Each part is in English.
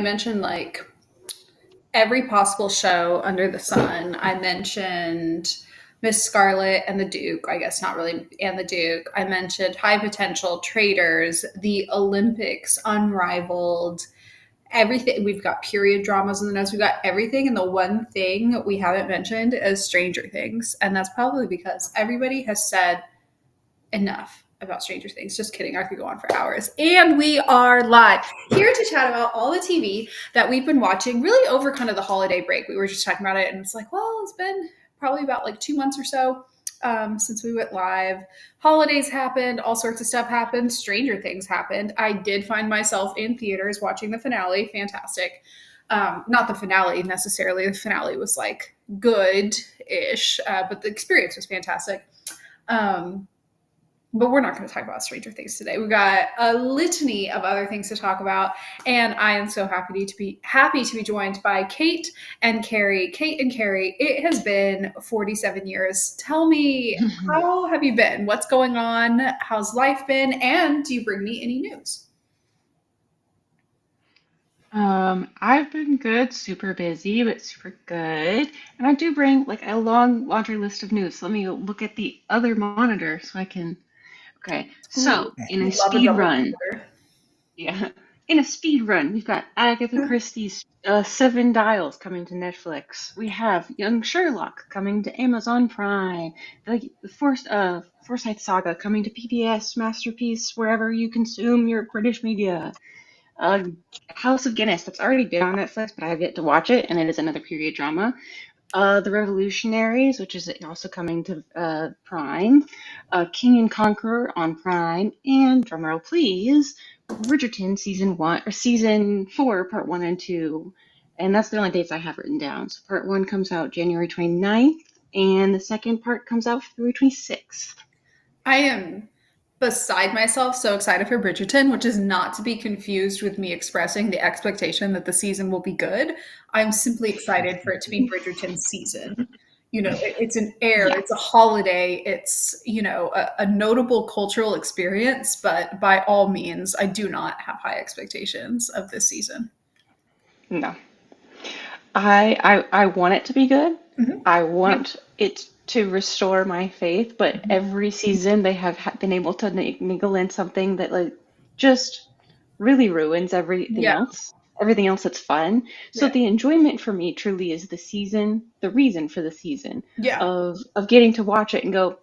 mentioned like every possible show under the sun. I mentioned Miss Scarlet and the Duke, I guess not really, and the Duke. I mentioned High Potential, Traders, the Olympics, Unrivaled, everything. We've got period dramas in the notes. We've got everything. And the one thing we haven't mentioned is Stranger Things. And that's probably because everybody has said enough about Stranger Things. Just kidding. I could go on for hours. And we are live here to chat about all the TV that we've been watching really over kind of the holiday break. We were just talking about it, and it's like, well, it's been probably about like 2 months or so since we went live. Holidays happened, all sorts of stuff happened, Stranger Things happened. I did find myself in theaters watching the finale. Fantastic. Not the finale necessarily. The finale was like good-ish, but the experience was fantastic. But we're not going to talk about Stranger Things today. We've got a litany of other things to talk about, and I am so happy to be joined by Kate and Carey. Kate and Carey, it has been 47 years. Tell me, how have you been? What's going on? How's life been? And do you bring me any news? I've been good, super busy, but super good. And I do bring like a long laundry list of news. So let me look at the other monitor so I can. Okay, Ooh, so in we a love a speed double run, feature. yeah, in a speed run, we've got Agatha Christie's Seven Dials coming to Netflix. We have Young Sherlock coming to Amazon Prime. The Forsyth Saga coming to PBS, Masterpiece, wherever you consume your British media. Uh, House of Guinness, that's already been on Netflix, but I have yet to watch it, and it is another period drama. The Revolutionaries, which is also coming to Prime. King and Conqueror on Prime, and drumroll please, Bridgerton season 4, part 1 and 2. And that's the only dates I have written down. So part 1 comes out January 29th, and the second part comes out February 26th. I am beside myself, so excited for Bridgerton, which is not to be confused with me expressing the expectation that the season will be good. I'm simply excited for it to be Bridgerton season. It's an air, it's a Yes. holiday, it's, a notable cultural experience, but by all means, I do not have high expectations of this season. No. I want it to be good. Mhm. I Yep. want it to restore my faith, but Mhm. every season they have been able to niggle in something that like just really ruins everything Yeah. else. Everything else that's fun. So Yeah. the enjoyment for me truly is the season, the reason for the season Yeah. of getting to watch it and go,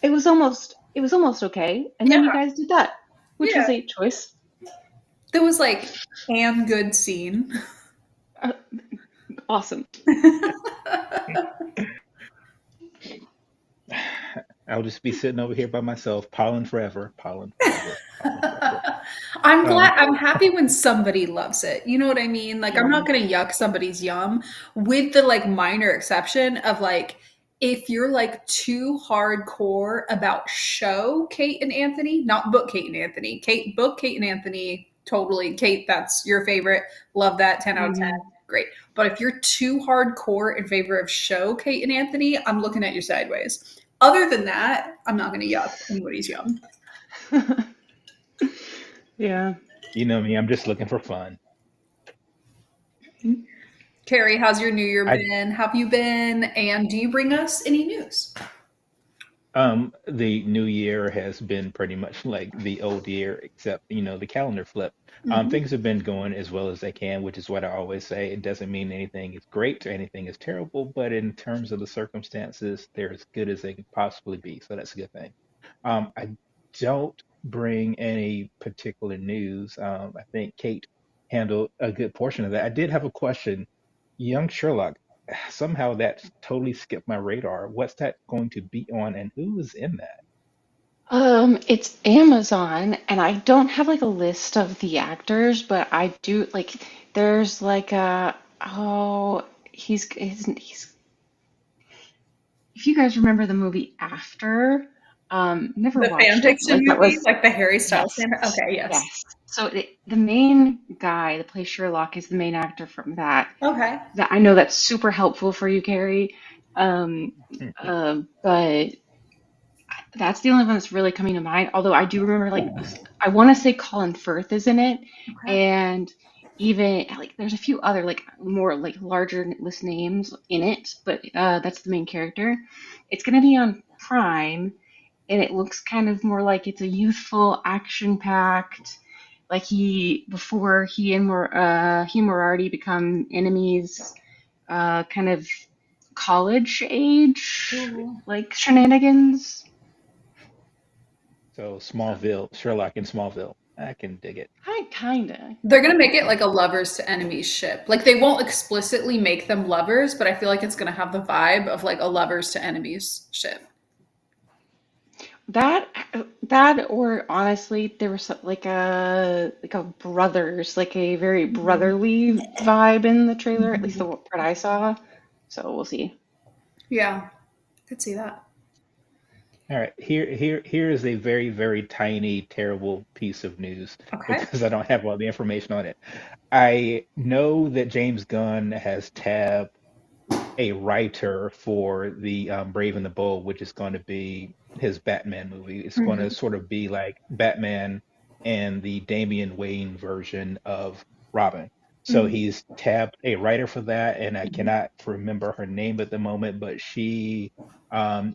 it was almost okay. And then Yeah. you guys did that, which Yeah. was a choice. There was like and good scene. Uh, awesome. I'll just be sitting over here by myself, pollen forever, pollen forever, pollen forever. I'm glad, Um, I'm happy when somebody loves it. You know what I mean? Like, I'm Yeah. not gonna yuck somebody's yum, with the like minor exception of like, if you're like too hardcore about show Kate and Anthony, not book Kate and Anthony. Kate and Anthony, totally. Kate, that's your favorite. Love that. 10 out of 10. Hmm. Great. But if you're too hardcore in favor of show Kate and Anthony, I'm looking at you sideways. Other than that, I'm not gonna yuck anybody's yum. Yeah. you know me, I'm just looking for fun. Carrie, how's your new year I been? How have you been? And do you bring us any news? The new year has been pretty much like the old year, except the calendar flip. Mhm. Things have been going as well as they can, which is what I always say. It doesn't mean anything is great or anything is terrible, but in terms of the circumstances, they're as good as they can possibly be. So that's a good thing. I don't bring any particular news. I think Kate handled a good portion of that. I did have a question. Young Sherlock, somehow that totally skipped my radar. What's that going to be on, and who is in that? It's Amazon, and I don't have like a list of the actors, but I do like there's like a oh he's if you guys remember the movie After, never The fan watched it, but fiction like that movie, was like the Harry Styles yes, fan. Okay, yes. yes. So the main guy that plays Sherlock is the main actor from that. Okay. That I know that's super helpful for you, Carrie. Um, but that's the only one that's really coming to mind. Although I do remember, like, I want to say Colin Firth is in it, Okay. and even like there's a few other like more like larger list names in it, but that's the main character. It's gonna be on Prime, and it looks kind of more like it's a youthful, action-packed. Like before he and Moriarty become enemies, kind of college age Ooh. like shenanigans. So So Smallville, Sherlock in Smallville. I can dig it. I kinda. They're gonna make it like a lovers to enemies ship. Like they won't explicitly make them lovers, but I feel like it's gonna have the vibe of like a lovers to enemies ship. That that or honestly, there was like a brothers, like a very Mhm. brotherly vibe in the trailer, at least the Mhm. part I saw. So we'll see. Yeah, could see that. All right, here is a very, very tiny, terrible piece of news Okay. because I don't have all the information on it. I know that James Gunn has tabbed a writer for the Brave and the Bold, which is going to be his Batman movie. It's going to Mhm. sort of be like Batman and the Damian Wayne version of Robin. So Mhm. he's tabbed a writer for that, and I Mhm. cannot remember her name at the moment, but she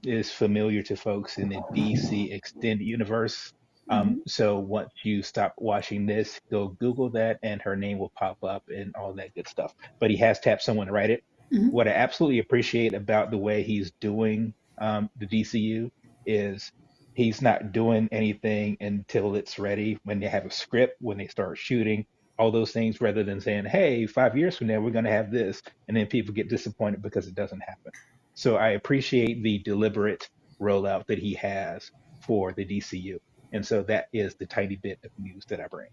is familiar to folks in the DC extended universe. Mhm. So once you stop watching this, go Google that, and her name will pop up and all that good stuff. But he has tapped someone to write it. Mhm. What I absolutely appreciate about the way he's doing the DCU is he's not doing anything until it's ready. When they have a script, when they start shooting, all those things, rather than saying, "Hey, 5 years from now we're going to have this," and then people get disappointed because it doesn't happen. So I appreciate the deliberate rollout that he has for the DCU, and so that is the tiny bit of news that I bring.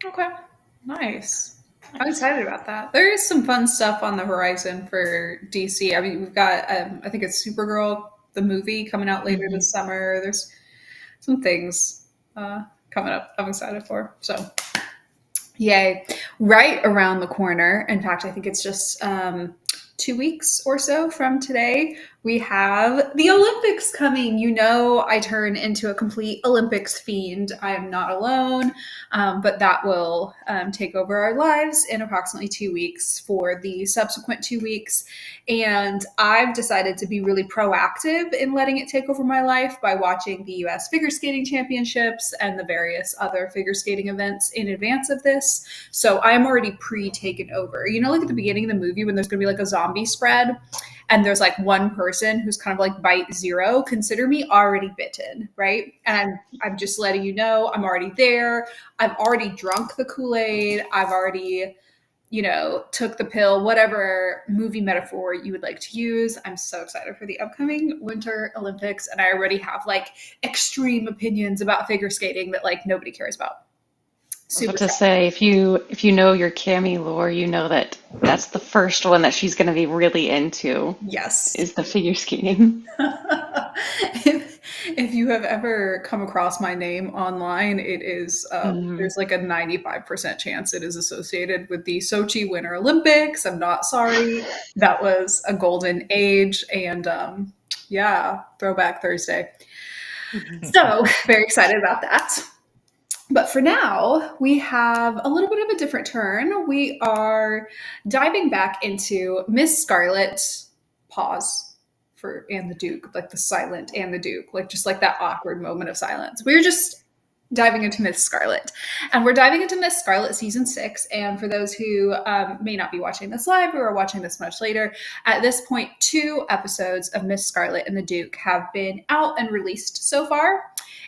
Okay. Nice. I'm Nice. excited about that. There is some fun stuff on the horizon for DC. I mean, we've got I think it's Supergirl, the movie coming out later Hmm. this summer. There's some things coming up. I'm excited for. So yay. Right around the corner. In fact, I think it's just 2 weeks or so from today. We have the Olympics coming. You know, I turn into a complete Olympics fiend. I am not alone, but that will take over our lives in approximately 2 weeks for the subsequent 2 weeks. And I've decided to be really proactive in letting it take over my life by watching the US Figure Skating Championships and the various other figure skating events in advance of this. So I'm already pre-taken over. You know, like at the beginning of the movie when there's going to be like a zombie spread and there's like one person who's kind of like bite zero, consider me already bitten, right? And I'm just letting you know I'm already there. I've already drunk the Kool-Aid. I've already took the pill, whatever movie metaphor you would like to use. I'm so excited for the upcoming Winter Olympics. And I already have like extreme opinions about figure skating that like nobody cares about. I was about Super to excited. say, if you know your Cammy lore, you know that that's the first one that she's going to be really into Yes. is the figure skating. if you have ever come across my name online, it is Hmm. there's like a 95% chance it is associated with the Sochi Winter Olympics. I'm not sorry. That was a golden age and yeah, throwback Thursday. So, very excited about that. But for now, we have a little bit of a different turn. We are diving back into Miss Scarlet. Pause for and the Duke, like the silent and the Duke, like just like that awkward moment of silence. We're just diving into Miss Scarlet. And we're diving into Miss Scarlet season 6. And for those who may not be watching this live or are watching this much later, at this point, 2 episodes of Miss Scarlet and the Duke have been out and released so far.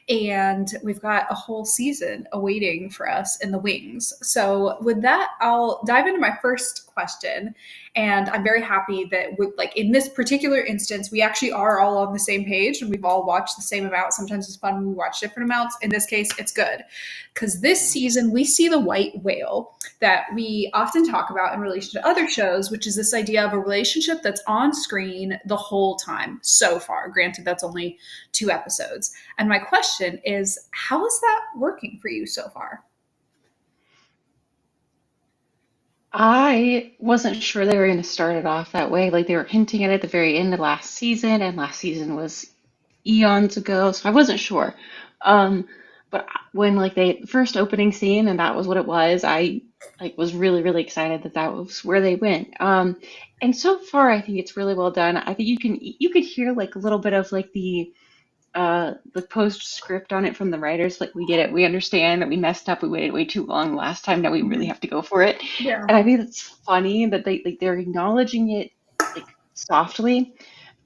And we've got a whole season awaiting for us in the wings. So, with that, I'll dive into my first question. And I'm very happy that, like in this particular instance, we actually are all on the same page and we've all watched the same amount. Sometimes it's fun when we watch different amounts. In this case, it's good because this season we see the white whale that we often talk about in relation to other shows, which is this idea of a relationship that's on screen the whole time so far. Granted, that's only 2 episodes. And my question is, how is that working for you so far? I wasn't sure they were going to start it off that way. Like they were hinting at it at the very end of last season, and last season was eons ago, so I wasn't sure. But when like they first opening scene and that was what it was, like was really, really excited that that was where they went. And so far, I think it's really well done. I think you could hear like a little bit of like the postscript on it from the writers. Like, we get it, we understand that we messed up, we waited way too long last time. Now we really Mhm. have to go for it. Yeah. And I think it's funny that they're acknowledging it like softly.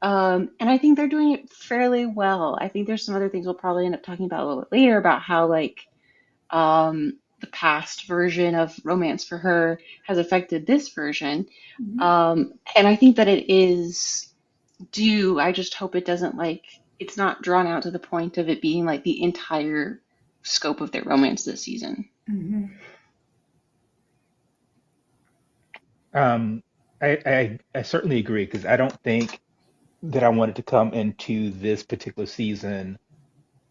And I think they're doing it fairly well. I think there's some other things we'll probably end up talking about a little bit later about how like the past version of romance for her has affected this version. Mhm. And I think that it is due. I just hope it doesn't like it's not drawn out to the point of it being like the entire scope of their romance this season. Mhm. Um, I certainly agree because I don't think that I wanted to come into this particular season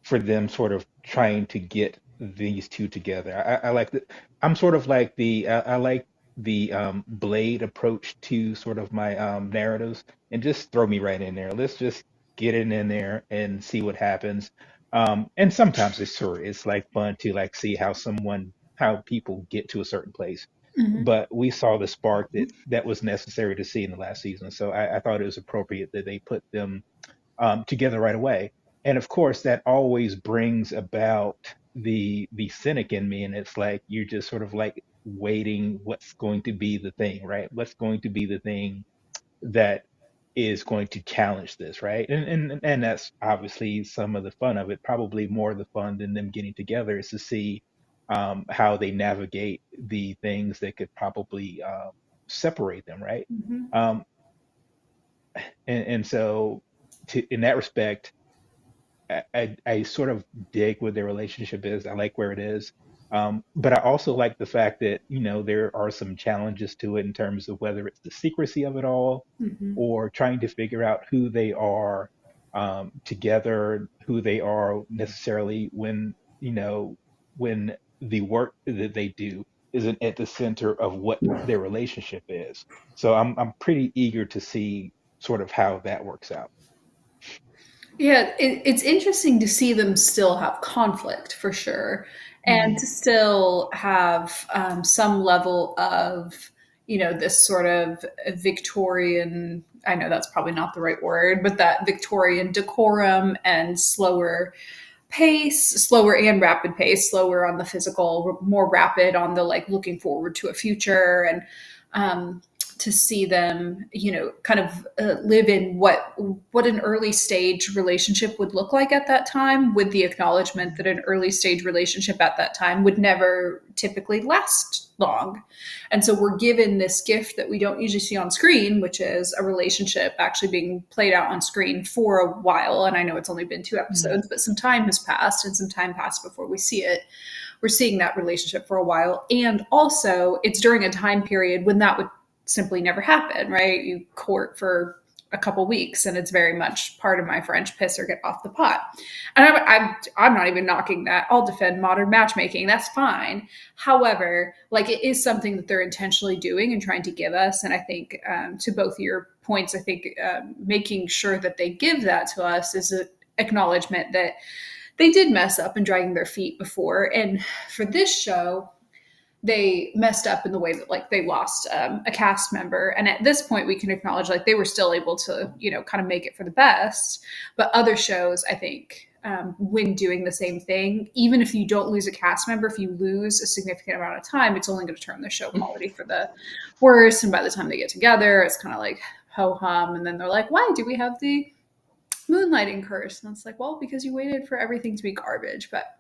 for them sort of trying to get these two together. I like the I'm sort of like I like the Blade approach to sort of my narratives and just throw me right in there. Let's just get it in there and see what happens. And sometimes it's like fun to like see how people get to a certain place. Mhm. But we saw the spark that was necessary to see in the last season. So I thought it was appropriate that they put them together right away. And of course, that always brings about the cynic in me, and it's like you're just sort of like waiting what's going to be the thing, right? What's going to be the thing that is going to challenge this, right? And that's obviously some of the fun of it. Probably more of the fun than them getting together is to see how they navigate the things that could probably separate them, right? Mhm. Um, and so, in that respect, I sort of dig what their relationship is. I like where it is. But I also like the fact that, there are some challenges to it in terms of whether it's the secrecy of it all Mhm. or trying to figure out who they are together, who they are necessarily when the work that they do isn't at the center of what their relationship is. So I'm pretty eager to see sort of how that works out. Yeah, it's interesting to see them still have conflict for sure, and Mm. to still have some level of, this sort of Victorian. I know that's probably not the right word, but that Victorian decorum and slower and rapid pace, slower on the physical, more rapid on the like looking forward to a future, and um, to see them, kind of live in what an early stage relationship would look like at that time, with the acknowledgement that an early stage relationship at that time would never typically last long. And so we're given this gift that we don't usually see on screen, which is a relationship actually being played out on screen for a while. And I know it's only been two Mm. episodes, but some time has passed, and some time passed before we see it. We're seeing that relationship for a while. And also, it's during a time period when that would simply never happen, right? You court for a couple weeks, and it's very much part of my French piss or get off the pot. And I'm not even knocking that. I'll defend modern matchmaking. That's fine. However, like, it is something that they're intentionally doing and trying to give us. And I think, to both your points, I think making sure that they give that to us is an acknowledgement that they did mess up and dragging their feet before. And for this show, they messed up in the way that like they lost a cast member, and at this point we can acknowledge like they were still able to kind of make it for the best. But other shows, I think, when doing the same thing, even if you don't lose a cast member, if you lose a significant amount of time, it's only going to turn the show quality for the worse. And by the time they get together, it's kind of like ho hum, and then they're like, why do we have the moonlighting curse? And it's like, well, because you waited for everything to be garbage. But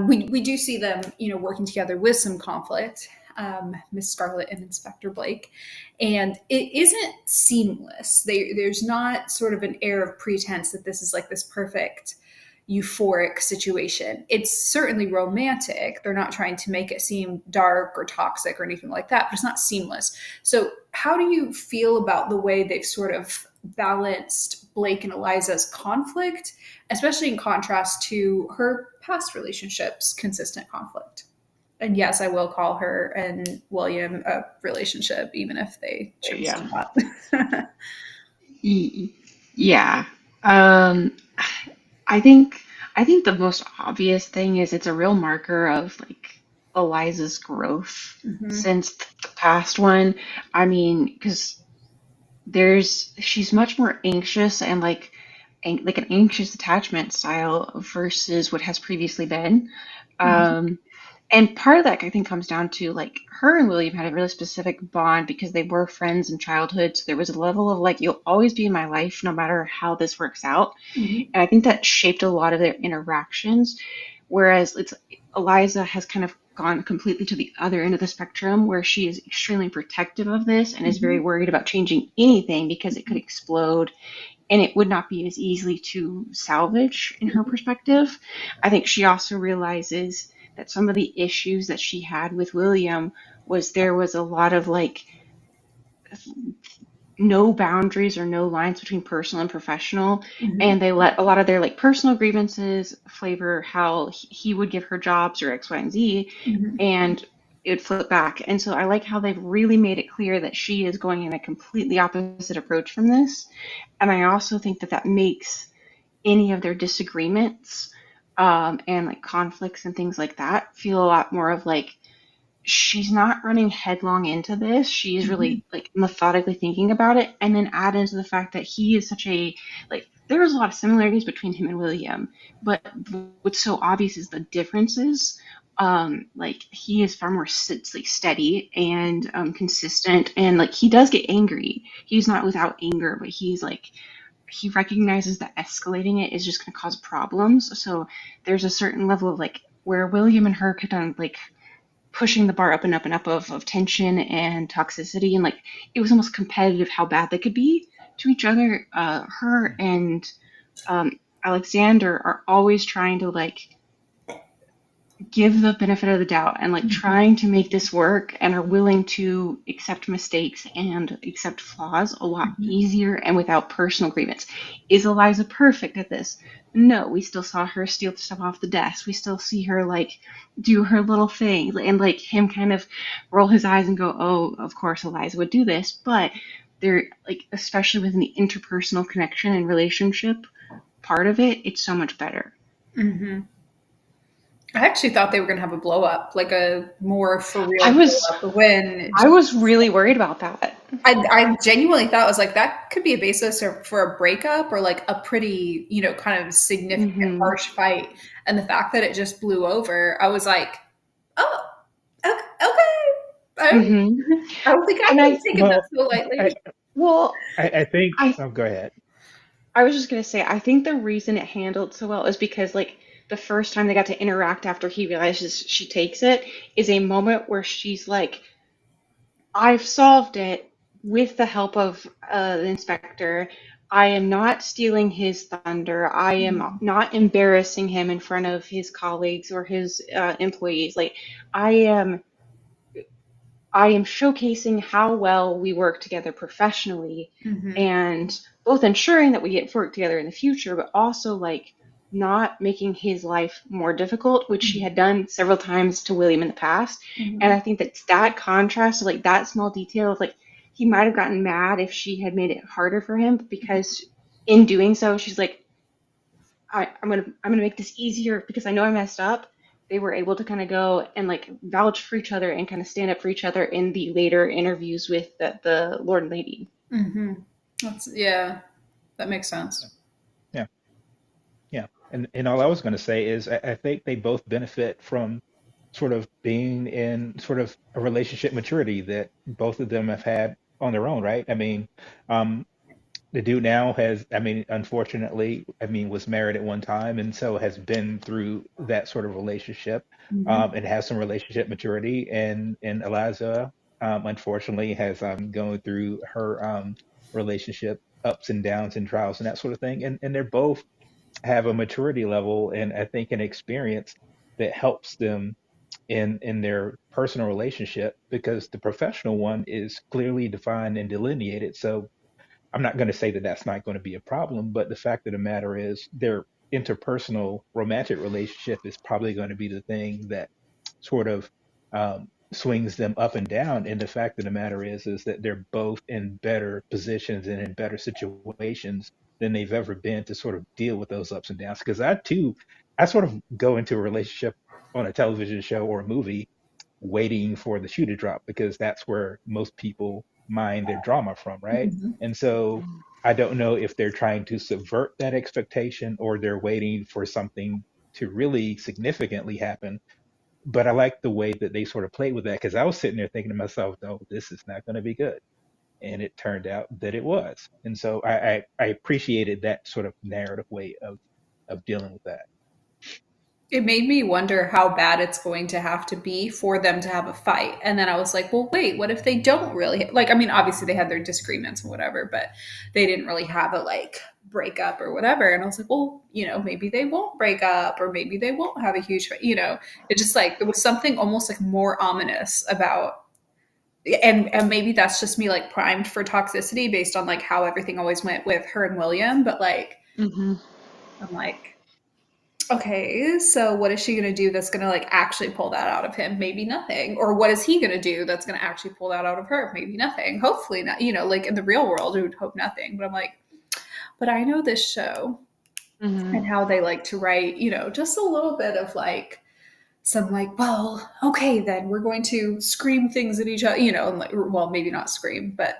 we do see them, working together with some conflict, Miss Scarlet and Inspector Blake, and it isn't seamless. There's not sort of an air of pretense that this is like this perfect euphoric situation. It's certainly romantic. They're not trying to make it seem dark or toxic or anything like that, but it's not seamless. So, how do you feel about the way they've sort of balanced Blake and Eliza's conflict, especially in contrast to her past relationships' consistent conflict? And yes, I will call her and William a relationship, even if they chose Yeah. to not. Y- Yeah. Um, I think I think the most obvious thing is it's a real marker of like Eliza's growth Mm-hmm. since the past one. I mean, because she's much more anxious and like an anxious attachment style versus what has previously been. Mm-hmm. Um, and part of that I think comes down to like her and William had a really specific bond because they were friends in childhood. So there was a level of like, you'll always be in my life no matter how this works out. Mm-hmm. And I think that shaped a lot of their interactions. Whereas it's Eliza has kind of gone completely to the other end of the spectrum where she is extremely protective of this and is very Mm-hmm. worried about changing anything because it could explode and it would not be as easily to salvage in her perspective. I think she also realizes that some of the issues that she had with William was there was a lot of like no boundaries or no lines between personal and professional, Mm-hmm. and they let a lot of their like personal grievances flavor how he would give her jobs or X, Y, and Z, Mm-hmm. and it would flip back. And so I like how they've really made it clear that she is going in a completely opposite approach from this. And I also think that that makes any of their disagreements and like conflicts and things like that feel a lot more of like she's not running headlong into this. She's Mm-hmm. really like methodically thinking about it, and then add into the fact that he is such a like there was a lot of similarities between him and William, but what's so obvious is the differences. Like he is far more like steady and consistent, and like he does get angry. He's not without anger, but he's like he recognizes that escalating it is just going to cause problems. So there's a certain level of like where William and her could like pushing the bar up and up and up of tension and toxicity and like it was almost competitive how bad they could be to each other. Her and Alexander are always trying to like give the benefit of the doubt and like Mm-hmm. trying to make this work and are willing to accept mistakes and accept flaws a lot Mm-hmm. easier and without personal grievance. Is Eliza perfect at this? No, we still saw her steal stuff off the desk. We still see her like do her little thing and like him kind of roll his eyes and go, "Oh, of course Eliza would do this." But they're like especially within the interpersonal connection and relationship part of it, it's so much better. Mm-hmm. I actually thought they were going to have a blow up, like a more for I real blow was up when I was really worried about that. I genuinely thought, I was like, that could be a basis for a breakup or like a pretty, kind of significant Hmm. harsh fight. And the fact that it just blew over, I was like, oh, okay. Hmm. I don't think I And would I have taken that Well, so I lightly. well, I think. I Oh, go ahead. I was just gonna say I think the reason it handled so well is because like the first time they got to interact after he realizes she takes it is a moment where she's like, I've solved it with the help of the inspector. I am not stealing his thunder. I am Mhm. not embarrassing him in front of his colleagues or his employees. Like I am I am showcasing how well we work together professionally Mhm. and both ensuring that we get to work together in the future, but also like not making his life more difficult, which she Mhm. had done several times to William in the past. And I Mhm. think that's that contrast, like that small detail of like he might have gotten mad if she had made it harder for him, but because in doing so, she's like, I'm gonna make this easier because I know I messed up. They were able to kind of go and like vouch for each other and kind of stand up for each other in the later interviews with the Lord and Lady. Mhm. Yeah, that makes sense. Yeah, yeah. And all I was going to say is I think they both benefit from sort of being in sort of a relationship maturity that both of them have had on their own, right? I mean, um, the dude now has, I mean, unfortunately, I mean, was married at one time and so has been through that sort of relationship, Mhm. and has some relationship maturity. And Eliza, unfortunately, has going through her relationship ups and downs and trials and that sort of thing. And they're both have a maturity level and I think an experience that helps them in their personal relationship because the professional one is clearly defined and delineated. So I'm not going to say that that's not going to be a problem, but the fact of the matter is their interpersonal romantic relationship is probably going to be the thing that sort of swings them up and down. And the fact of the matter is that they're both in better positions and in better situations than they've ever been to sort of deal with those ups and downs. Because I too, I sort of go into a relationship on a television show or a movie. waiting for the shoe to drop because that's where most people mine their drama from, right? Mhm. And so I don't know if they're trying to subvert that expectation or they're waiting for something to really significantly happen. But I like the way that they sort of played with that because I was sitting there thinking to myself, no, this is not going to be good. And it turned out that it was. And so I appreciated that sort of narrative way of dealing with that. It made me wonder how bad it's going to have to be for them to have a fight. And then I was like, well, wait, what if they don't really like, I mean, obviously they had their disagreements and whatever, but they didn't really have a like breakup or whatever. And I was like, well, maybe they won't break up or maybe they won't have a huge fight. It just like, there was something almost like more ominous about, and maybe that's just me like primed for toxicity based on like how everything always went with her and William. But like, Hmm. I'm like, okay, so what is she going to do that's going to like actually pull that out of him? Maybe nothing. Or what is he going to do that's going to actually pull that out of her? Maybe nothing. Hopefully not. Like in the real world, we would hope nothing. But I'm like, but I know this show Hmm. and how they like to write, just a little bit of like some like, well, okay, then we're going to scream things at each other, and like, well, maybe not scream, but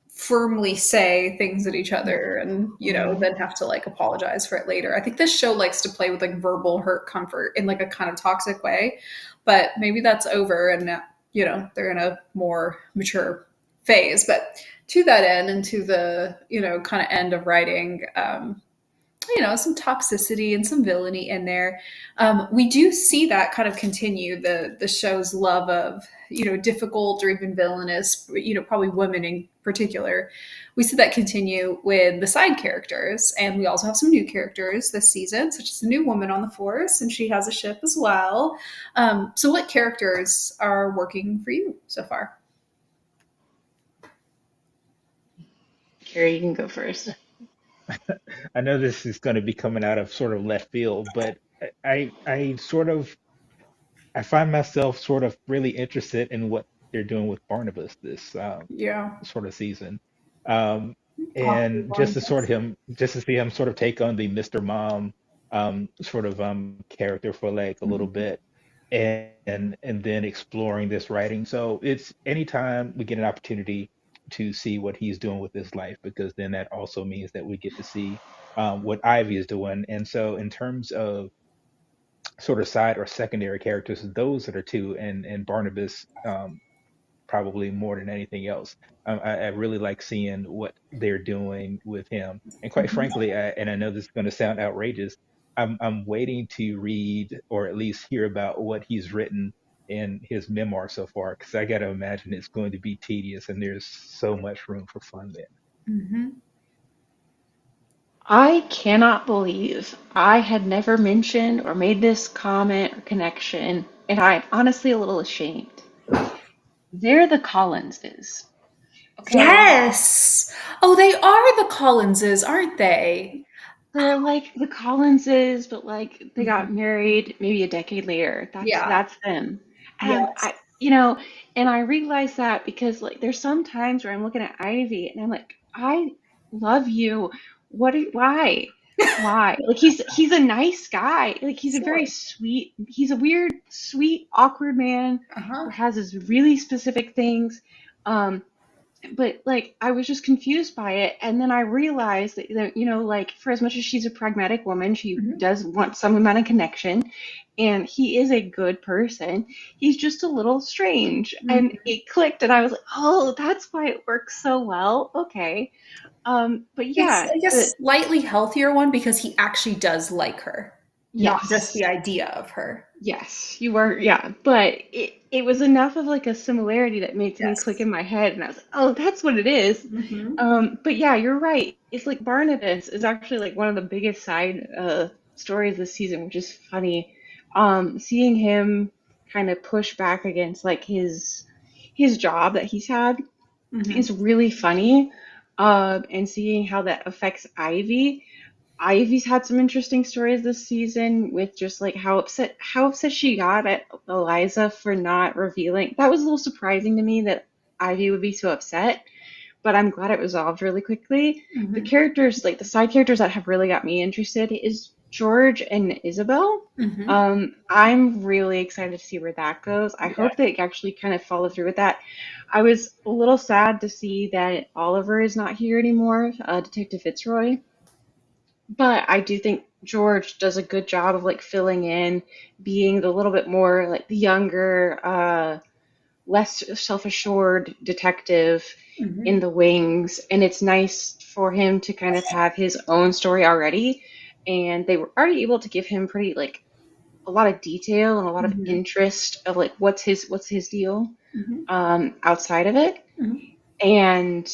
firmly say things at each other and then have to like apologize for it later. I think this show likes to play with like verbal hurt comfort in like a kind of toxic way, but maybe that's over and now, they're in a more mature phase. But to that end and to the kind of end of writing, some toxicity and some villainy in there. We do see that kind of continue the show's love of difficult or even villainous, probably women in particular. We see that continue with the side characters, and we also have some new characters this season, such as the new woman on the force, and she has a ship as well. So, what characters are working for you so far? Carey, you can go first. I know this is going to be coming out of sort of left field, but I sort of I find myself sort of really interested in what they're doing with Barnabas this Yeah, sort of season. Um, awkward and one. just to see him sort of take on the Mr. Mom sort of character for like a little Mhm. bit and then exploring this writing. So it's anytime we get an opportunity to see what he's doing with his life, because then that also means that we get to see what Ivy is doing. And so in terms of sort of side or secondary characters, those are the two, and Barnabas probably more than anything else. I really like seeing what they're doing with him, and quite Mhm. frankly, and I know this is going to sound outrageous, I'm waiting to read or at least hear about what he's written in his memoir so far, because I got to imagine it's going to be tedious, and there's so much room for fun there. Mhm. I cannot believe I had never mentioned or made this comment or connection, and I'm honestly a little ashamed. They're the Collinses, okay? Yes. Oh, they are the Collinses, aren't they? They're like the Collinses, but like they got Mhm. married maybe a decade later. That's Yeah. that's them. And Yes. I realize that because like there's some times where I'm looking at Ivy and I'm like, I love you. Why? Why? Like he's a nice guy. Like he's a very Sure. sweet, he's a weird, sweet, awkward man who Uh-huh. has his really specific things. Um, but like I was just confused by it, and then I realized that like for as much as she's a pragmatic woman, she Mhm. does want some amount of connection, and he is a good person. He's just a little strange, and Mhm. it clicked, and I was like, oh, that's why it works so well. Okay. But It's, yeah, I guess, slightly healthier one because he actually does like her, not just yes. the idea of her. Yes, you were, yeah, but it was enough of like a similarity that made something click Yes. in my head, and I was like, oh, that's what it is. Hmm. But yeah, you're right. It's like Barnabas is actually like one of the biggest side stories this season, which is funny. Seeing him kind of push back against like his job that he's had is Hmm. really funny. And seeing how that affects Ivy. Ivy's had some interesting stories this season with just like how upset she got at Eliza for not revealing. That was a little surprising to me that Ivy would be so upset, but I'm glad it resolved really quickly. The Hmm. characters, like the side characters that have really got me interested is George and Isabel. Hmm. I'm really excited to see where that goes. I Yeah. hope they actually kind of follow through with that. I was a little sad to see that Oliver is not here anymore, Detective Fitzroy. But I do think George does a good job of like filling in, being the little bit more like the younger, less self-assured detective in Hmm. the wings, and it's nice for him to kind of have his own story already. And they were already able to give him pretty like a lot of detail and a lot of Hmm. interest of like what's his deal Hmm. outside of it. Hmm. And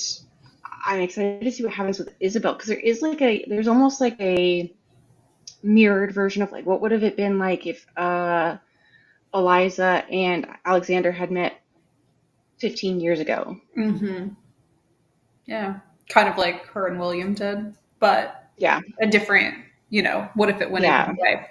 I'm excited to see what happens with Isabel because there's almost like a mirrored version of like what would have it been like if Eliza and Alexander had met 15 years ago. Hmm. Yeah, kind of like her and William did, but Yeah, a different, what if it went a yeah, different way?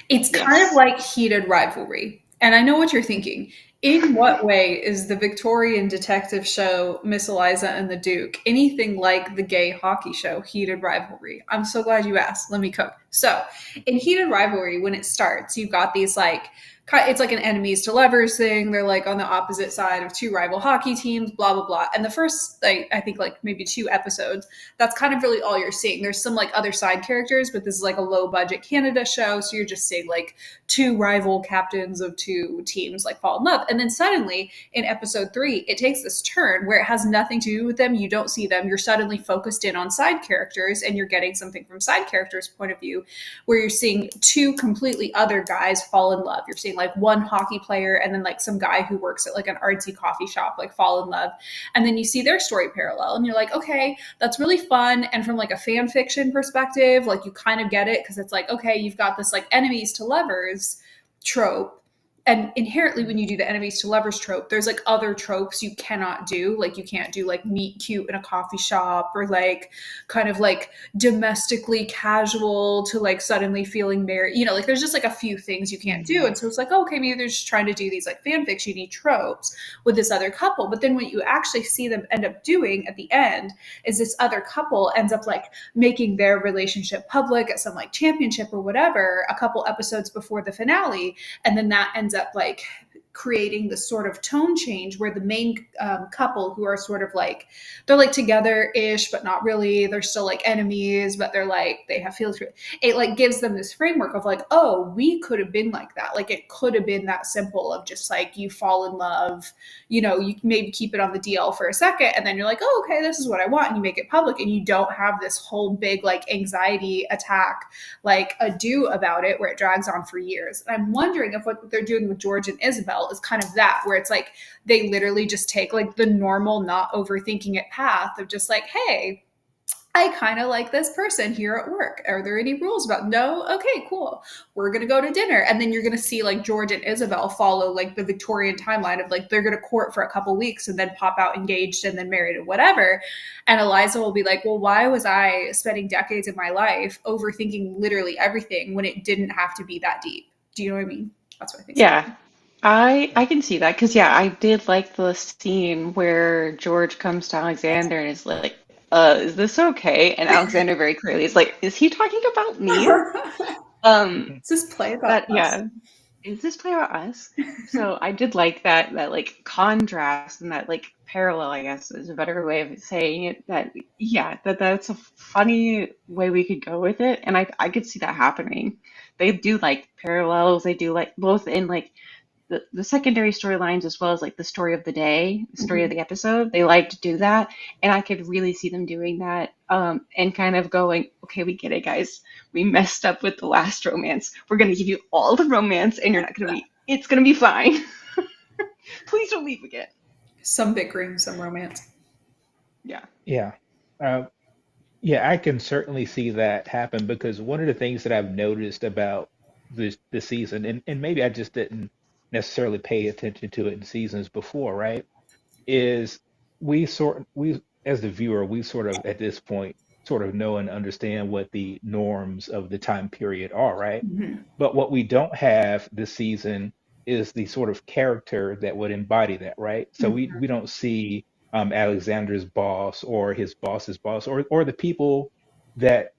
It's kind of yes. like heated rivalry. And I know what you're thinking. In what way is the Victorian detective show Miss Eliza and the Duke anything like the gay hockey show Heated Rivalry? I'm so glad you asked. Let me cook. So, in Heated Rivalry, when it starts, you've got these like it's like an enemies to lovers thing. They're like on the opposite side of two rival hockey teams, blah blah blah. And the first, like, I think like maybe 2 episodes, that's kind of really all you're seeing. There's some like other side characters, but this is like a low budget Canada show, so you're just seeing like two rival captains of two teams like fall in love. And then suddenly in episode 3, it takes this turn where it has nothing to do with them. You don't see them. You're suddenly focused in on side characters, and you're getting something from side characters' point of view, where you're seeing two completely other guys fall in love. You're seeing like one hockey player and then like some guy who works at like an artsy coffee shop like fall in love. And then you see their story parallel, and you're like, okay, that's really fun. And from like a fan fiction perspective, like you kind of get it because it's like, okay, you've got this like enemies to lovers trope. And inherently, when you do the enemies to lovers trope, there's like other tropes you cannot do. Like you can't do like meet cute in a coffee shop, or like kind of like domestically casual to like suddenly feeling married. Like there's just like a few things you can't do. Hmm. And so it's like, oh, okay, maybe they're just trying to do these like fan fictiony tropes with this other couple. But then what you actually see them end up doing at the end is this other couple ends up like making their relationship public at some like championship or whatever a couple episodes before the finale. And then that ends up like creating this sort of tone change where the main couple, who are sort of like, they're like together ish but not really, they're still like enemies but they're like they have feelings for it, like gives them this framework of like, oh, we could have been like that. Like it could have been that simple of just like you fall in love, you maybe keep it on the DL for a second, and then you're like, oh, okay, this is what I want, and you make it public, and you don't have this whole big like anxiety attack like ado about it where it drags on for years. And I'm wondering if what they're doing with George and Isabel is kind of that, where it's like they literally just take like the normal, not overthinking it path of just like, hey, I kind of like this person here at work. Are there any rules about? No? Okay, cool. We're going to go to dinner. And then you're going to see like George and Isabel follow like the Victorian timeline of like they're going to court for a couple weeks and then pop out engaged and then married and whatever. And Eliza will be like, well, why was I spending decades of my life overthinking literally everything when it didn't have to be that deep? Do you know what I mean? That's what I think. Yeah, I can see that because yeah, I did like the scene where George comes to Alexander and is like, is this okay?" And Alexander very clearly is like, "Is he talking about me?" Um, It's this play about that us. yeah, is this play about us? So I did like that like contrast and that like parallel, I guess is a better way of saying it. That yeah, that's a funny way we could go with it, and I could see that happening. They do like parallels. They do like both in like the secondary storylines as well as like the story of the day, the story of Mhm. the episode. They like to do that, and I could really see them doing that, and kind of going, okay, we get it, guys. We messed up with the last romance. We're gonna give you all the romance, and you're not gonna be. It's gonna be fine. Please don't leave again. Some bickering, some romance. Yeah. Yeah. Uh, yeah, I can certainly see that happen because one of the things that I've noticed about this season, and maybe I just didn't necessarily pay attention to it in seasons before, right? Is we as the viewer, we sort of at this point sort of know and understand what the norms of the time period are, right? Mhm. But what we don't have this season is the sort of character that would embody that, right? So we Mhm. don't see Alexander's boss or his boss's boss or the people that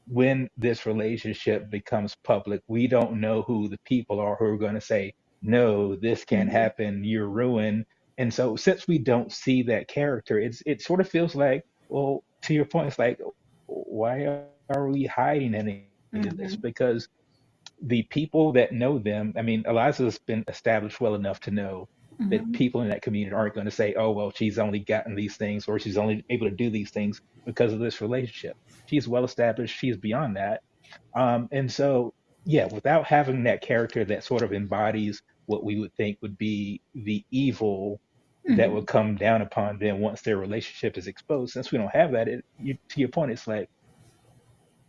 when this relationship becomes public, we don't know who the people are who are going to say, no, this can't Mhm. happen, you're ruined. And so since we don't see that character, it sort of feels like, well, to your point, it's like, why are we hiding any of this? Mhm. Because the people that know them, I mean, Eliza's been established well enough to know that Mhm. people in that community aren't going to say, oh, well, she's only gotten these things or she's only able to do these things because of this relationship. She's well established, she's beyond that. And so, yeah, without having that character that sort of embodies what we would think would be the evil that Mhm. would come down upon them once their relationship is exposed, since we don't have that, to your point, it's like,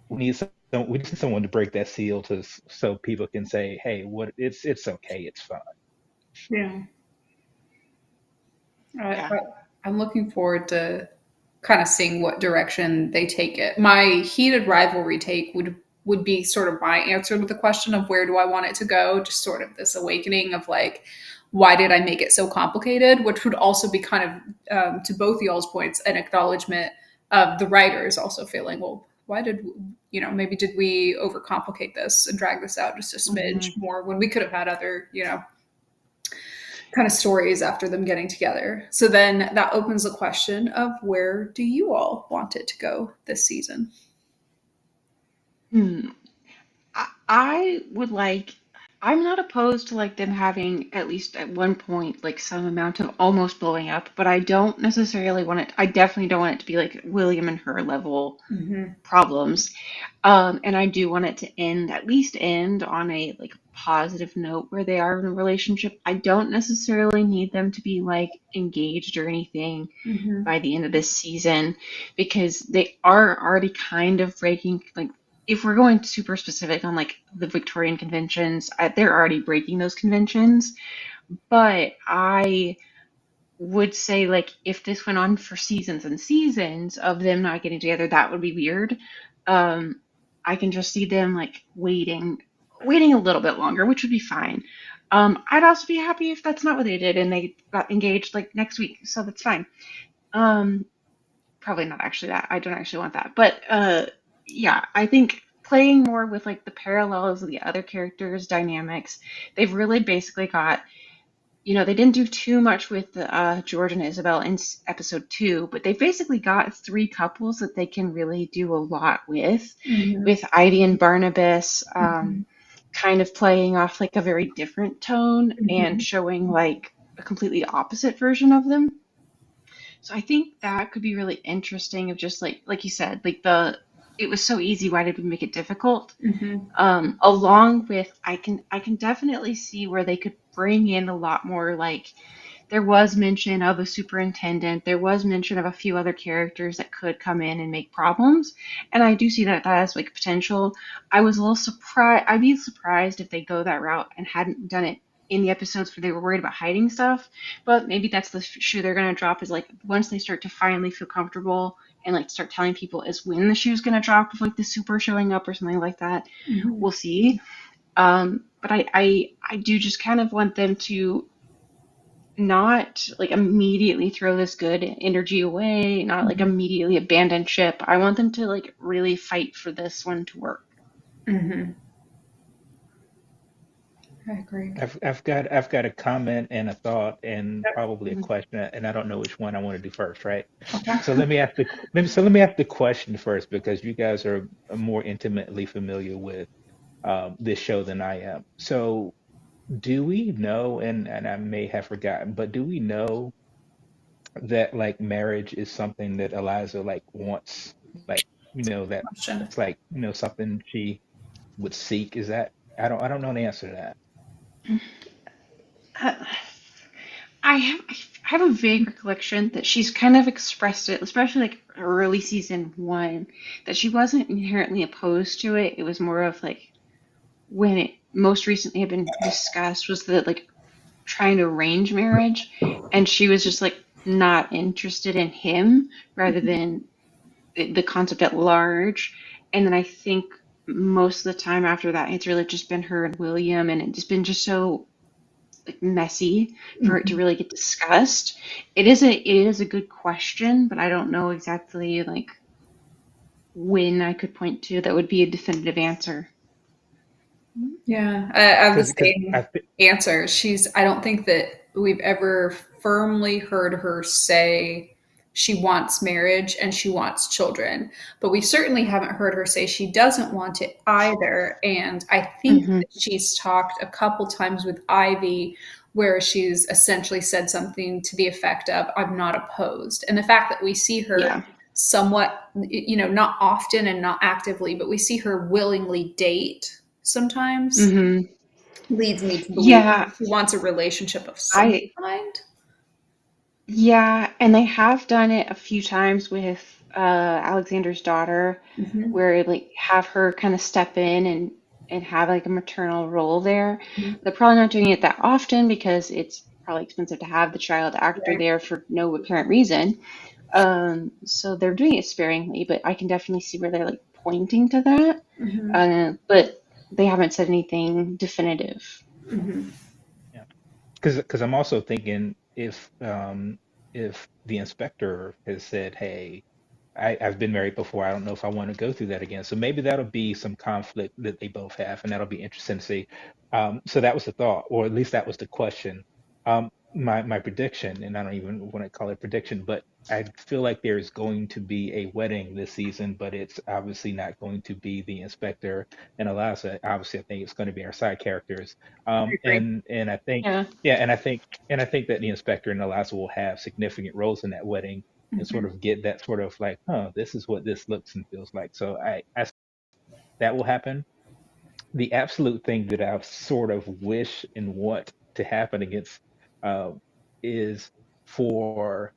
we just need someone to break that seal so people can say, hey, what it's okay, it's fine. Yeah. I, Yeah. I, I'm looking forward to kind of seeing what direction they take it. My heated rivalry take would be sort of my answer to the question of where do I want it to go, just sort of this awakening of like why did I make it so complicated, which would also be kind of to both y'all's points an acknowledgement of the writers also feeling, well, why did maybe did we overcomplicate this and drag this out just a smidge Hmm. more when we could have had other kind of stories after them getting together. So then that opens the question of where do you all want it to go this season? Hmm. I would like. I'm not opposed to like them having at least at one point like some amount of almost blowing up, but I don't necessarily want it. I definitely don't want it to be like William and her level Mm-hmm. problems. And I do want it to end, at least end on a like positive note where they are in a relationship. I don't necessarily need them to be like engaged or anything Mm-hmm. by the end of this season because they are already kind of breaking like if we're going super specific on like the Victorian conventions, they're already breaking those conventions. But I would say like if this went on for seasons and seasons of them not getting together, that would be weird. Um, I can just see them like waiting a little bit longer, which would be fine. I'd also be happy if that's not what they did and they got engaged like next week, so that's fine. Um, Probably not actually that. I don't actually want that, but yeah, I think playing more with like the parallels of the other characters' dynamics, they've really basically got they didn't do too much with George and Isabel in episode two, but they basically got three couples that they can really do a lot Mm-hmm. with Ivy and Barnabas, Mm-hmm. kind of playing off like a very different tone and Mm-hmm. showing like a completely opposite version of them. So I think that could be really interesting of just like you said, like it was so easy, why did we make it difficult? Mm-hmm. Along with I can definitely see where they could bring in a lot more like there was mention of a superintendent, there was mention of a few other characters that could come in and make problems, and I do see that as like potential. I was a little surprised. I'd be surprised if they go that route and hadn't done it in the episodes where they were worried about hiding stuff, but maybe that's the shoe they're going to drop is like once they start to finally feel comfortable and like start telling people is when the shoe's going to drop of like the super showing up or something like that. Mm-hmm. We'll see. But I do just kind of want them to not like immediately throw this good energy away, not like immediately abandon ship. I want them to like really fight for this one to work. Mm-hmm. I agree. I've got a comment and a thought and probably a Mhm. question, and I don't know which one I want to do first, right? Okay. So let me ask the question first because you guys are more intimately familiar with this show than I am. So do we know, and I may have forgotten, but do we know that like marriage is something that Eliza like wants, like Question. that's like something she would seek? Is that I don't know the answer to that. Uh, I have a vague recollection that she's kind of expressed it, especially like early season one, that she wasn't inherently opposed to it. It was more of like when it most recently had been discussed was that like trying to arrange marriage, and she was just like not interested in him rather than the concept at large. And then I think most of the time after that, it's really just been her and William, and it's been just so like messy for it to Mm-hmm. really get discussed. It is a good question, but I don't know exactly like when I could point to that would be a definitive answer. Yeah, I have the Because same answer. I don't think that we've ever firmly heard her say she wants marriage and she wants children, but we certainly haven't heard her say she doesn't want it either. And I think Hmm. that she's talked a couple times with Ivy where she's essentially said something to the effect of, I'm not opposed. And the fact that we see her Yeah. somewhat, not often and not actively, but we see her willingly date sometimes Hmm. leads me to believe Yeah. she wants a relationship of some I kind. Yeah, and they have done it a few times with Alexander's daughter, Hmm. where like have her kind of step in and have like a maternal role there. They're probably not doing it that often because it's probably expensive to have the child actor Right. there for no apparent reason. So they're doing it sparingly, but I can definitely see where they're like pointing to that. Hmm. But they haven't said anything definitive. Hmm. yeah, because I'm also thinking if the inspector has said, "Hey, I've been married before. I don't know if I want to go through that again." So maybe that'll be some conflict that they both have, and that'll be interesting to see. So that was the thought, or at least that was the question. My prediction, and I don't even want to call it prediction, but I feel like there's going to be a wedding this season, but it's obviously not going to be the inspector and Eliza. Obviously, I think it's going to be our side characters. I agree. And I think Yeah. yeah, and I think that the inspector and Eliza will have significant roles in that wedding and sort Hmm. of get that sort of like, huh, this is what this looks and feels like. So I that will happen. The absolute thing that I sort of wish and want to happen against uh, is for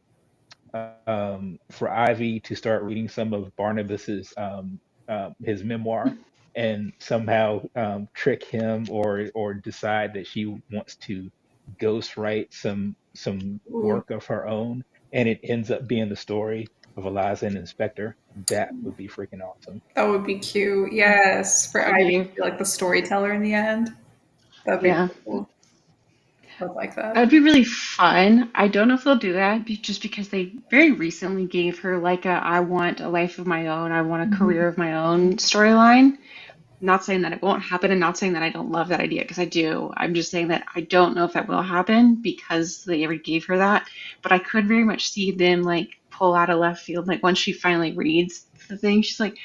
for Ivy to start reading some of Barnabas's his memoir and somehow trick him or decide that she wants to ghostwrite some Ooh, work of her own and it ends up being the story of Eliza and Inspector. That would be freaking awesome. that would be cute. Yes, for That would Ivy to be, be like the storyteller in the end. That'd be yeah. cool. I'd like That that. would be really fun. I don't know if they'll do that just because they very recently gave her like a I want a life of my own, I want a Hmm. career of my own storyline. Not saying that it won't happen and not saying that I don't love that idea because I do. I'm just saying that I don't know if that will happen because they already gave her that. But I could very much see them like pull out of left field. Like once she finally reads the thing, she's like,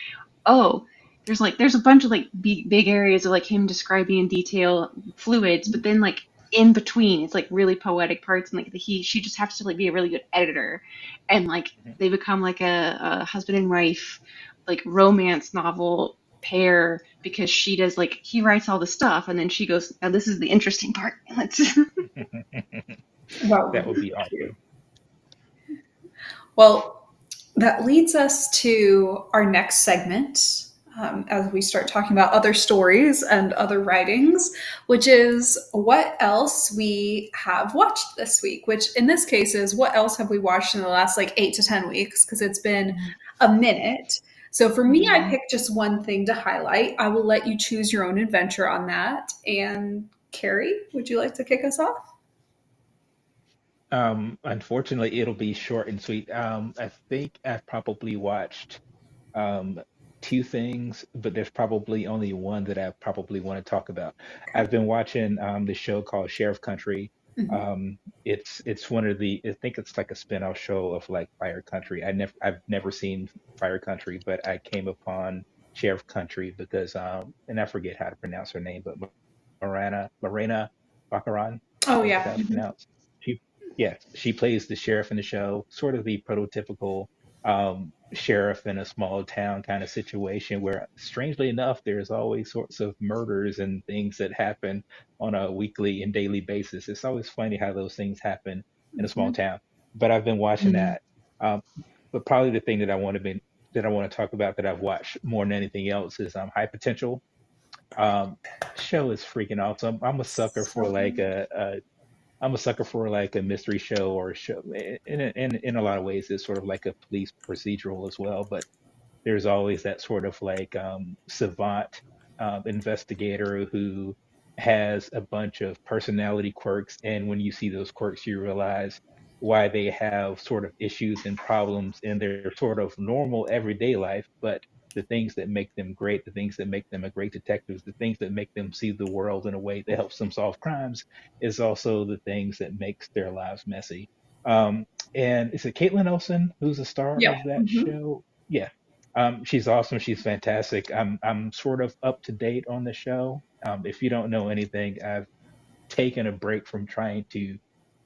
oh, there's a bunch of like big areas of like him describing in detail fluids, but then like in between it's like really poetic parts and like she just has to like be a really good editor and like they become like a husband and wife like romance novel pair because she does like he writes all the stuff and then she goes now this is the interesting part and let's That That would would be be cute. awesome. Well, that leads us to our next segment as we start talking about other stories and other writings, which is what else we have watched this week, which in this case is what else have we watched in the last like 8 to 10 weeks, because it's been a minute. So for me, I Mhm. picked just one thing to highlight. I will let you choose your own adventure on that. And Carrie, would you like to kick us off? Unfortunately, it'll be short and sweet. I think I've probably watched um, two things, but there's probably only one that I probably want to talk about. Okay. I've been watching the show called Sheriff Country. Mhm. It's one of the I think it's like a spin-off show of like Fire Country. I've never seen Fire Country, but I came upon Sheriff Country because and I forget how to pronounce her name, but Morena Baccaran, I Oh, think is yeah. how it's pronounced. She yes, she plays the sheriff in the show, sort of the prototypical sheriff in a small town kind of situation where, strangely enough, there's always sorts of murders and things that happen on a weekly and daily basis. It's always funny how those things happen in a small Mhm. town. But I've been watching Mhm. that. Um, but probably the thing that I want to talk about that I've watched more than anything else is High Potential. Um, show is freaking awesome. So good. I'm a sucker for like a mystery show or a show in a lot of ways it's sort of like a police procedural as well, but there's always that sort of like savant investigator who has a bunch of personality quirks, and when you see those quirks, you realize why they have sort of issues and problems in their sort of normal everyday life, but the things that make them great, the things that make them a great detective, the things that make them see the world in a way that helps them solve crimes, is also the things that makes their lives messy. Um, and is it Caitlin Olsen who's the star Yeah. of that Hmm. show? Yeah. She's awesome. She's fantastic. I'm sort of up to date on the show. If you don't know anything, I've taken a break from trying to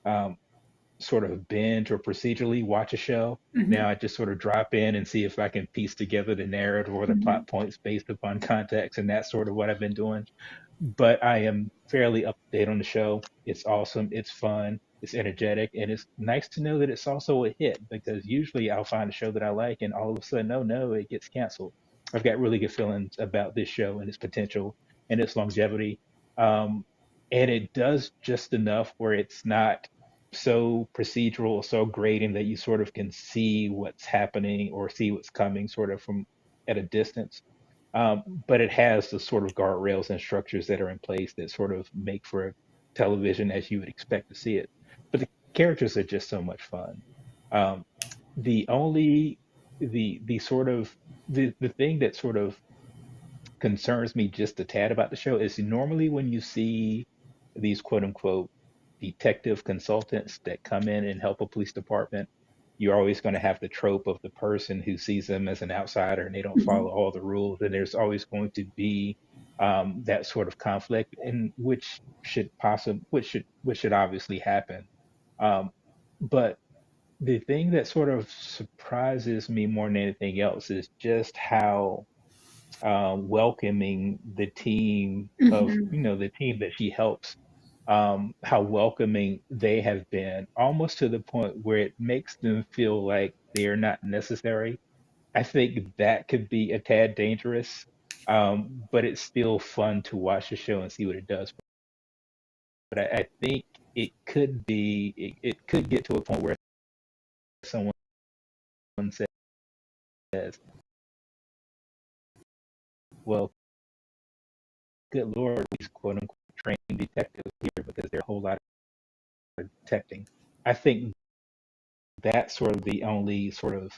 um, sort of binge or procedurally watch a show. Hmm. Now I just sort of drop in and see if I can piece together the narrative or the Hmm. plot points based upon context, and that's sort of what I've been doing. But I am fairly up to date on the show. It's awesome. It's fun. It's energetic, and it's nice to know that it's also a hit because usually I'll find a show that I like, and all of a sudden, oh no, it gets canceled. I've got really good feelings about this show and its potential and its longevity. Um, and it does just enough where it's not so procedural or so grating that you sort of can see what's happening or see what's coming sort of from at a distance. But it has the sort of guardrails and structures that are in place that sort of make for television as you would expect to see it. But the characters are just so much fun. Um, the only the sort of the thing that sort of concerns me just a tad about the show is normally when you see these quote unquote detective consultants that come in and help a police department, you're always going to have the trope of the person who sees them as an outsider and they don't follow all the rules, and there's always going to be that sort of conflict, in which should obviously happen. Um, but the thing that sort of surprises me more than anything else is just how welcoming the team of, Hmm. the team that she helps, how welcoming they have been, almost to the point where it makes them feel like they are not necessary. I think that could be a tad dangerous, but it's still fun to watch the show and see what it does. But I think it could get to a point where someone says, well, good Lord, these quote unquote trained detectives here because there are a whole lot of detecting. I think that's sort of the only sort of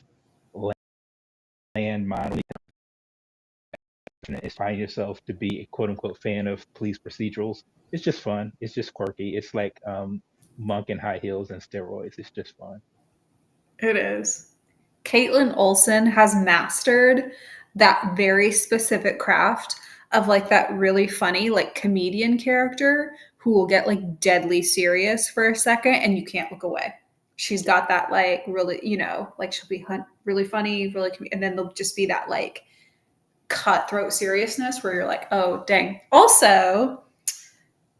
landmine is find yourself to be a quote unquote fan of police procedurals. It's just fun. It's just quirky. It's like Monk in high heels and steroids. It's just fun. It is. Caitlin Olsen has mastered that very specific craft of like that really funny, like comedian character who will get like deadly serious for a second and you can't look away. She's got that like really, like she'll be really funny, really, and then there'll just be that like cutthroat seriousness where you're like, oh, dang. Also,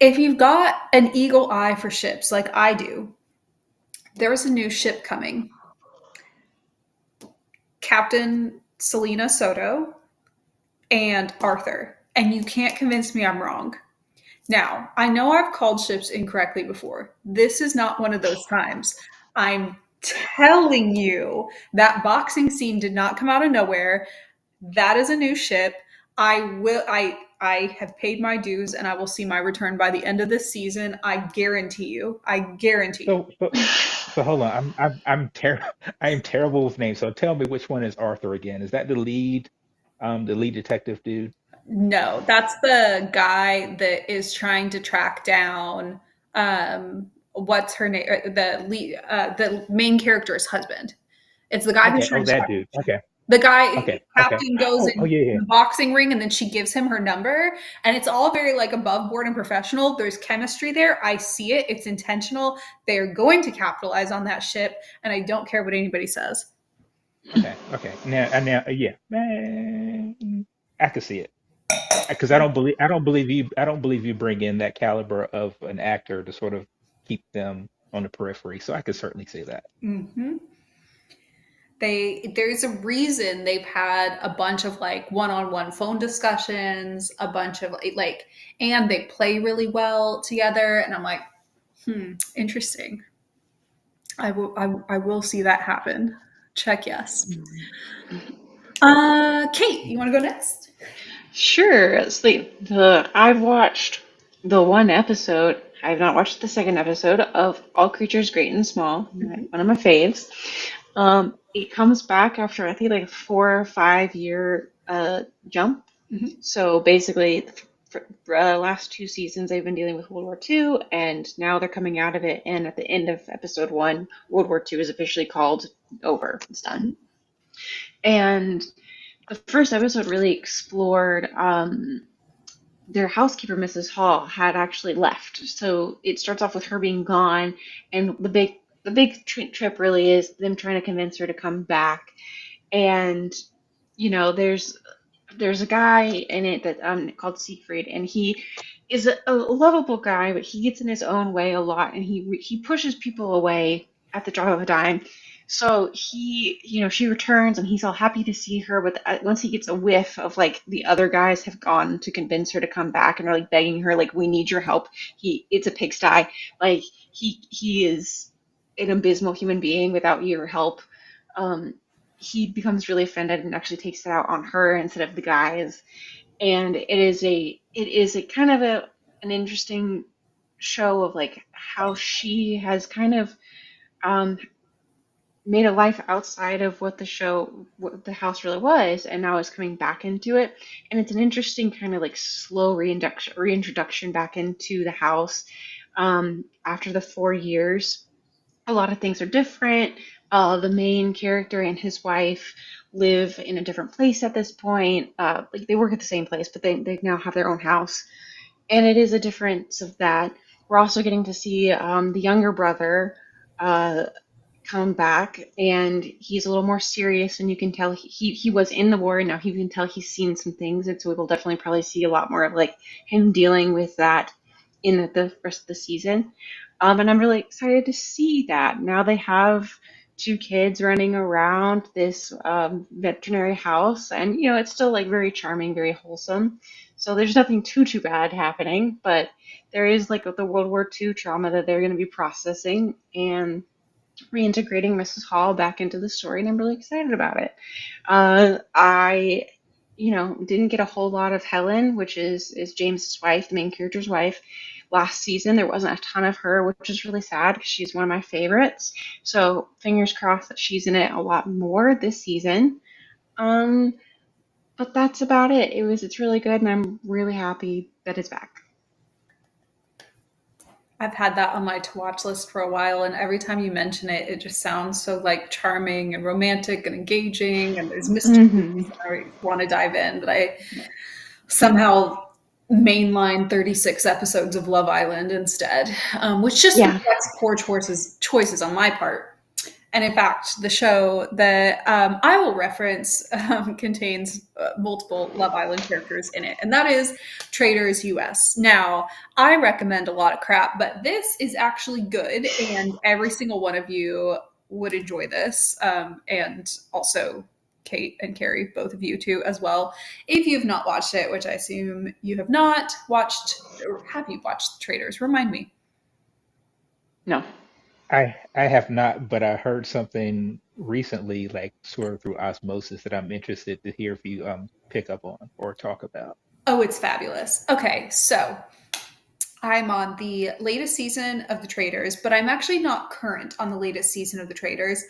if you've got an eagle eye for ships like I do, there's a new ship coming. Captain Selena Soto and Arthur. And you can't convince me I'm wrong. Now, I know I've called ships incorrectly before. This is not one of those times. I'm telling you that boxing scene did not come out of nowhere. That is a new ship. I have paid my dues and I will see my return by the end of this season. I guarantee you. I guarantee you. So so so hold on. I am terrible with names. So tell me which one is Arthur again. Is that the lead detective dude? No, that's the guy that is trying to track down what's her name, the main character's husband. It's the guy who's Okay. trying Oh, to that track dude. Okay. the guy. Okay. Okay. Captain goes Oh, in yeah, yeah. the boxing ring and then she gives him her number and it's all very like above board and professional. There's chemistry there. I see it. It's intentional. They're going to capitalize on that ship and I don't care what anybody says. Okay. Okay. Yeah. I can see it. Because I don't believe you bring in that caliber of an actor to sort of keep them on the periphery. So I could certainly see that. Hmm. There's a reason they've had a bunch of like one-on-one phone discussions, a bunch of like, and they play really well together. And I'm like, interesting. I will see that happen. Check yes. Kate, you want to go next? Sure. I've watched the one episode. I have not watched the second episode of All Creatures Great and Small, Mhm. one of my faves. It comes back after I think like a 4 or 5 year jump. Mhm. So basically, for last 2 seasons, they've been dealing with World War II, and now they're coming out of it. And at the end of episode 1, World War II is officially called over. It's done. And the first episode really explored their housekeeper, Mrs. Hall, had actually left. So it starts off with her being gone, and the big trip really is them trying to convince her to come back. And there's a guy in it that called Siegfried, and he is a lovable guy, but he gets in his own way a lot, and he pushes people away at the drop of a dime. So she returns, and he's all happy to see her, but once he gets a whiff of like the other guys have gone to convince her to come back and are like begging her, like, we need your help. It's a pigsty. Like he is an abysmal human being without your help. Um, he becomes really offended and actually takes it out on her instead of the guys. And it is a kind of an interesting show of like how she has kind of um, made a life outside of what the house really was, and now is coming back into it. And it's an interesting kind of like slow reintroduction back into the house after the 4 years. A lot of things are different. The main character and his wife live in a different place at this point. Like they work at the same place, but they now have their own house, and it is a difference of that. We're also getting to see the younger brother uh, come back, and he's a little more serious, and you can tell he was in the war, and now you can tell he's seen some things, and so we will definitely probably see a lot more of like him dealing with that in the rest of the season. And I'm really excited to see that. Now they have 2 kids running around this veterinary house, and it's still like very charming, very wholesome. So there's nothing too bad happening, but there is like the World War II trauma that they're going to be processing and reintegrating Mrs. Hall back into the story, and I'm really excited about it. I didn't get a whole lot of Helen, which is James's wife, the main character's wife. Last season, there wasn't a ton of her, which is really sad because she's one of my favorites. So fingers crossed that she's in it a lot more this season. Um, but that's about it. It's really good, and I'm really happy that it's back. I've had that on my to watch list for a while, and every time you mention it, it just sounds so like charming and romantic and engaging, and there's mysteries. Mm-hmm. I want to dive in, but I somehow mainline 36 episodes of Love Island instead, which just Yeah. reflects poor choices on my part. And in fact, the show that I will reference contains multiple Love Island characters in it, and that is Traders US. Now, I recommend a lot of crap, but this is actually good, and every single one of you would enjoy this. And also, Kate and Carey, both of you too, as well. If you've not watched it, which I assume you have not watched, or have you watched Traders? Remind me. No. I have not, but I heard something recently, like sort of through osmosis, that I'm interested to hear if you pick up on or talk about. Oh, it's fabulous. Okay, so I'm on the latest season of The Traders, but I'm actually not current on the latest season of The Traders.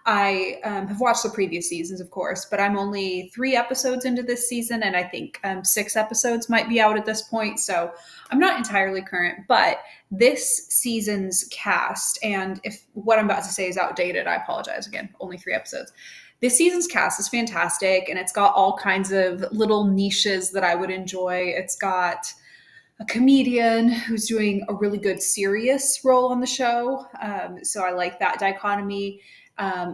I have watched the previous seasons, of course, but I'm only 3 episodes into this season, and I think 6 episodes might be out at this point. So I'm not entirely current, but this season's cast, and if what I'm about to say is outdated, I apologize again, only 3 episodes. This season's cast is fantastic, and it's got all kinds of little niches that I would enjoy. It's got a comedian who's doing a really good serious role on the show. So I like that dichotomy.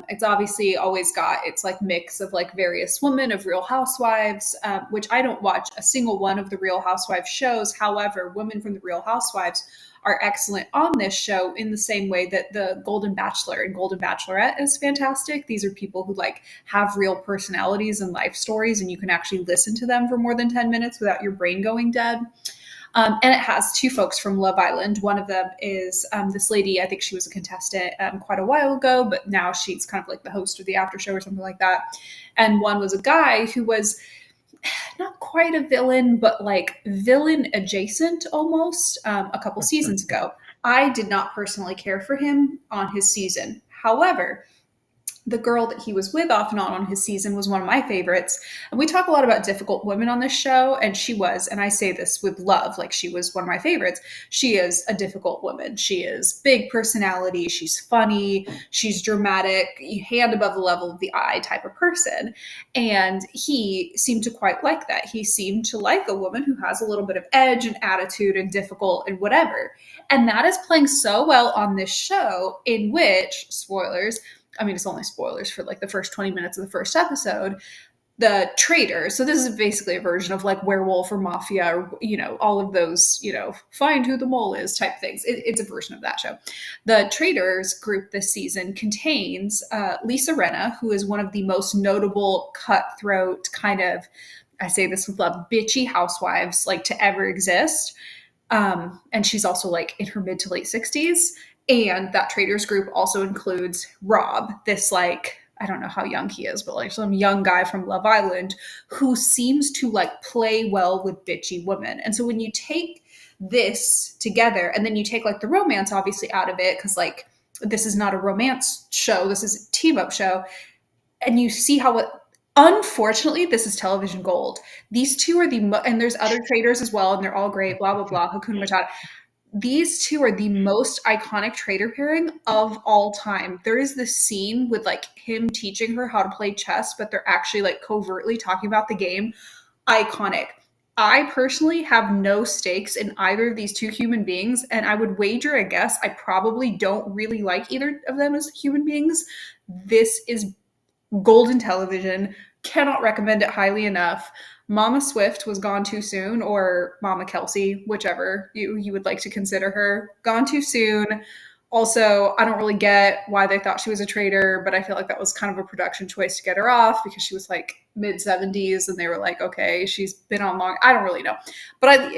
It's obviously always got its like mix of like various women of Real Housewives, which I don't watch a single one of the Real Housewives shows. However, women from the Real Housewives are excellent on this show in the same way that the Golden Bachelor and Golden Bachelorette is fantastic. These are people who like have real personalities and life stories, and you can actually listen to them for more than 10 minutes without your brain going dead. And it has 2 folks from Love Island. One of them is this lady. I think she was a contestant quite a while ago, but now she's kind of like the host of the after show or something like that. And one was a guy who was not quite a villain, but like villain adjacent almost a couple seasons ago. I did not personally care for him on his season. However, the girl that he was with off and on his season was one of my favorites. And we talk a lot about difficult women on this show, and she was, and I say this with love, like she was one of my favorites. She is a difficult woman. She is big personality, she's funny, she's dramatic, hand above the level of the eye type of person. And he seemed to quite like that. He seemed to like a woman who has a little bit of edge and attitude and difficult and whatever. And that is playing so well on this show, in which, spoilers, I mean, it's only spoilers for like the first 20 minutes of the first episode. The traitor, so this is basically a version of like werewolf or mafia or, all of those, find who the mole is type things. It's a version of that show. The traitors group this season contains Lisa Renna, who is one of the most notable cutthroat kind of, I say this with love, bitchy housewives like to ever exist. And she's also like in her mid to late 60s. And that traders group also includes Rob, this like, I don't know how young he is, but like some young guy from Love Island who seems to like play well with bitchy women. And so when you take this together and then you take like the romance obviously out of it, because like this is not a romance show, this is a team up show, and you see how it, unfortunately, this is television gold. These two are and there's other traders as well, and they're all great, blah, blah, blah, Hakuna Matata. These two are the most iconic trader pairing of all time. There is this scene with like him teaching her how to play chess, but they're actually like covertly talking about the game. Iconic. I personally have no stakes in either of these two human beings, and I would wager a guess I probably don't really like either of them as human beings. This is golden television. Cannot recommend it highly enough. Mama Swift was gone too soon, or Mama Kelsey, whichever you would like to consider her, gone too soon. Also, I don't really get why they thought she was a traitor, but I feel like that was kind of a production choice to get her off because she was like mid 70s and they were like, okay, she's been on long. I don't really know. But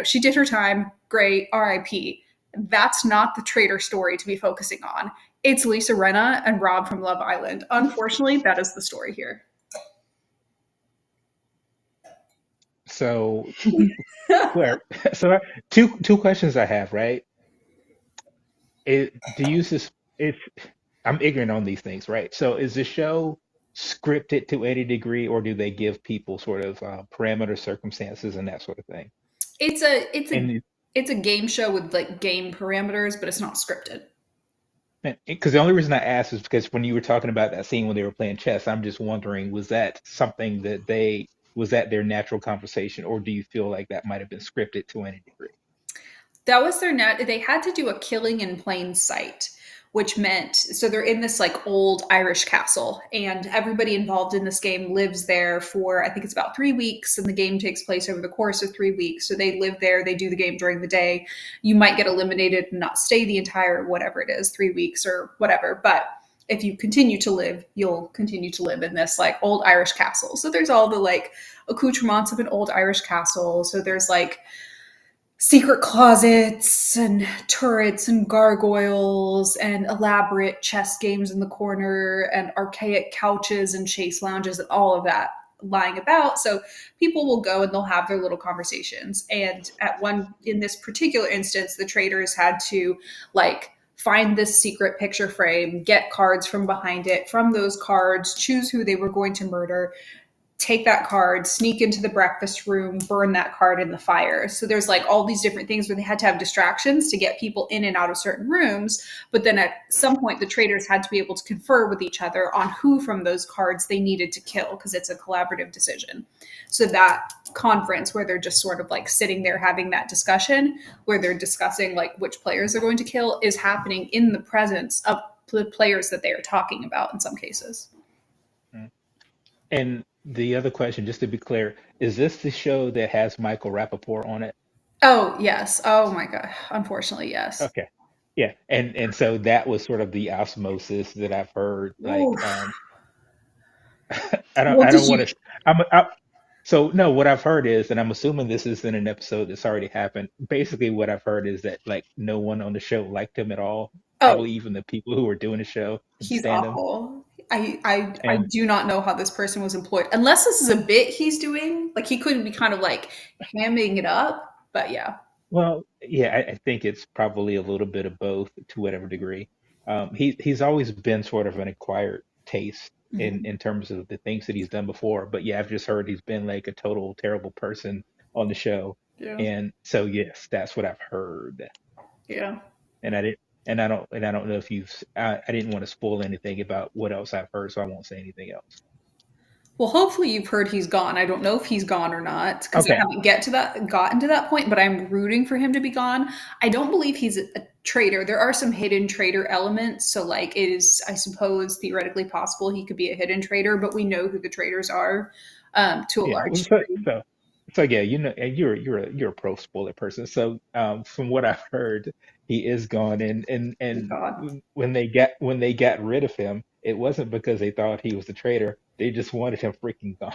she did her time. Great. RIP. That's not the traitor story to be focusing on. It's Lisa Renna and Rob from Love Island. Unfortunately, that is the story here. So so two questions I have, right? Do you if I'm ignorant on these things, right? So is the show scripted to any degree, or do they give people sort of parameter circumstances and that sort of thing? It's a it's a And it's a game show with like game parameters, but it's not scripted. because the only reason I asked is because when you were talking about that scene when they were playing chess, I'm just wondering, was that something that was that their natural conversation, or do you feel like that might have been scripted to any degree? That was their net. They had to do a killing in plain sight, which meant so they're in this like old Irish castle, and everybody involved in this game lives there for I think it's about 3 weeks, and the game takes place over the course of 3 weeks. So they live there, they do the game during the day. You might get eliminated and not stay the entire whatever it is, 3 weeks or whatever, but if you continue to live, you'll continue to live in this like old Irish castle. So there's all the like accoutrements of an old Irish castle. So there's like secret closets and turrets and gargoyles and elaborate chess games in the corner and archaic couches and chase lounges and all of that lying about. So people will go and they'll have their little conversations. And in this particular instance, the traders had to like find this secret picture frame, get cards from behind it, from those cards, choose who they were going to murder, take that card, sneak into the breakfast room, burn that card in the fire. So there's like all these different things where they had to have distractions to get people in and out of certain rooms. But then at some point, the traders had to be able to confer with each other on who from those cards they needed to kill because it's a collaborative decision. So that conference where they're just sort of like sitting there having that discussion where they're discussing like which players they're going to kill is happening in the presence of the players that they are talking about in some cases. Mm. And the other question, just to be clear, is this the show that has Michael Rappaport on it? Oh, yes. Oh my God. Unfortunately, yes. Okay. Yeah. And so that was sort of the osmosis that I've heard. Ooh. Like, What I did don't you? want to. So no, what I've heard is, and I'm assuming this is in an episode that's already happened. Basically, what I've heard is that like no one on the show liked him at all. Oh, Probably even the people who were doing the show couldn't he's stand him. awful. I And do not know how this person was employed unless this is a bit he's doing. Like he couldn't be kind of like hamming it up. But yeah. well, yeah, I think it's probably a little bit of both to whatever degree. He's always been sort of an acquired taste Mhm. in terms of the things that he's done before. But yeah, I've just heard he's been like a total terrible person on the show. Yeah. And so yes, that's what I've heard. Yeah. And I didn't and I don't know if I didn't want to spoil anything about what else I've heard, so I won't say anything else. Well, hopefully you've heard he's gone. I don't know if he's gone or not because I Okay. haven't gotten to that point, but I'm rooting for him to be gone. I don't believe he's a traitor. There are some hidden traitor elements, so like it is, I suppose, theoretically possible he could be a hidden traitor, but we know who the traitors are to a Yeah. large degree. So yeah, you know, and you're a pro spoiler person. So from what I've heard, he is gone, Thank and God. when they got rid of him, it wasn't because they thought he was the traitor. They just wanted him freaking gone.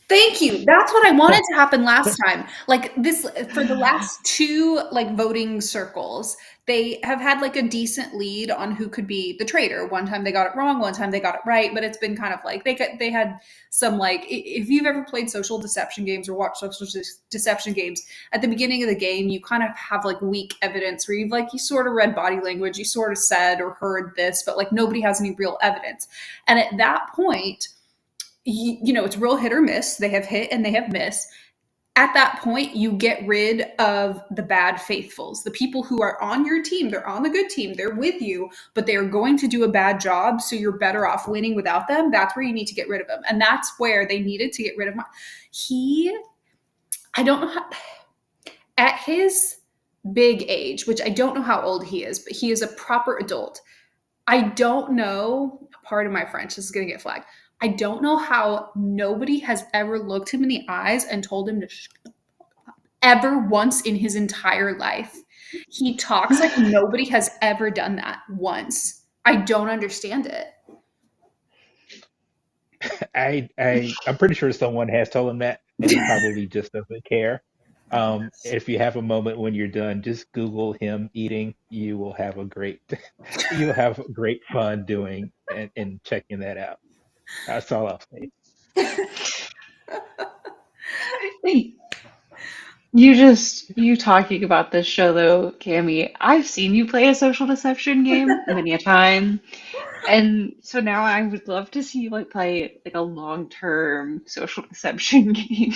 Thank you. That's what I wanted to happen last time. Like this for the last two like voting circles, they have had like a decent lead on who could be the traitor. One time they got it wrong, one time they got it right, but it's been kind of like they had some like if you've ever played social deception games or watched deception games, at the beginning of the game you kind of have like weak evidence where you sort of read body language, you sort of said or heard this, but like nobody has any real evidence. And at that point, it's real hit or miss. They have hit and they have missed. At that point, you get rid of the bad faithfuls, the people who are on your team. They're on the good team. They're with you, but they are going to do a bad job. So you're better off winning without them. That's where you need to get rid of them. And that's where they needed to get rid of I don't know how, at his big age, which I don't know how old he is, but he is a proper adult. I don't know, part of my French, this is going to get flagged. I don't know how nobody has ever looked him in the eyes and told him to ever once in his entire life. He talks like nobody has ever done that once. I don't understand it. I'm pretty sure someone has told him that, and he probably just doesn't care. If you have a moment when you're done, just Google him eating. You will have a great you'll have great fun doing and checking that out. That's all I'll say. You talking about this show though, Cammy, I've seen you play a social deception game many a time. And so now I would love to see you like play like a long-term social deception game.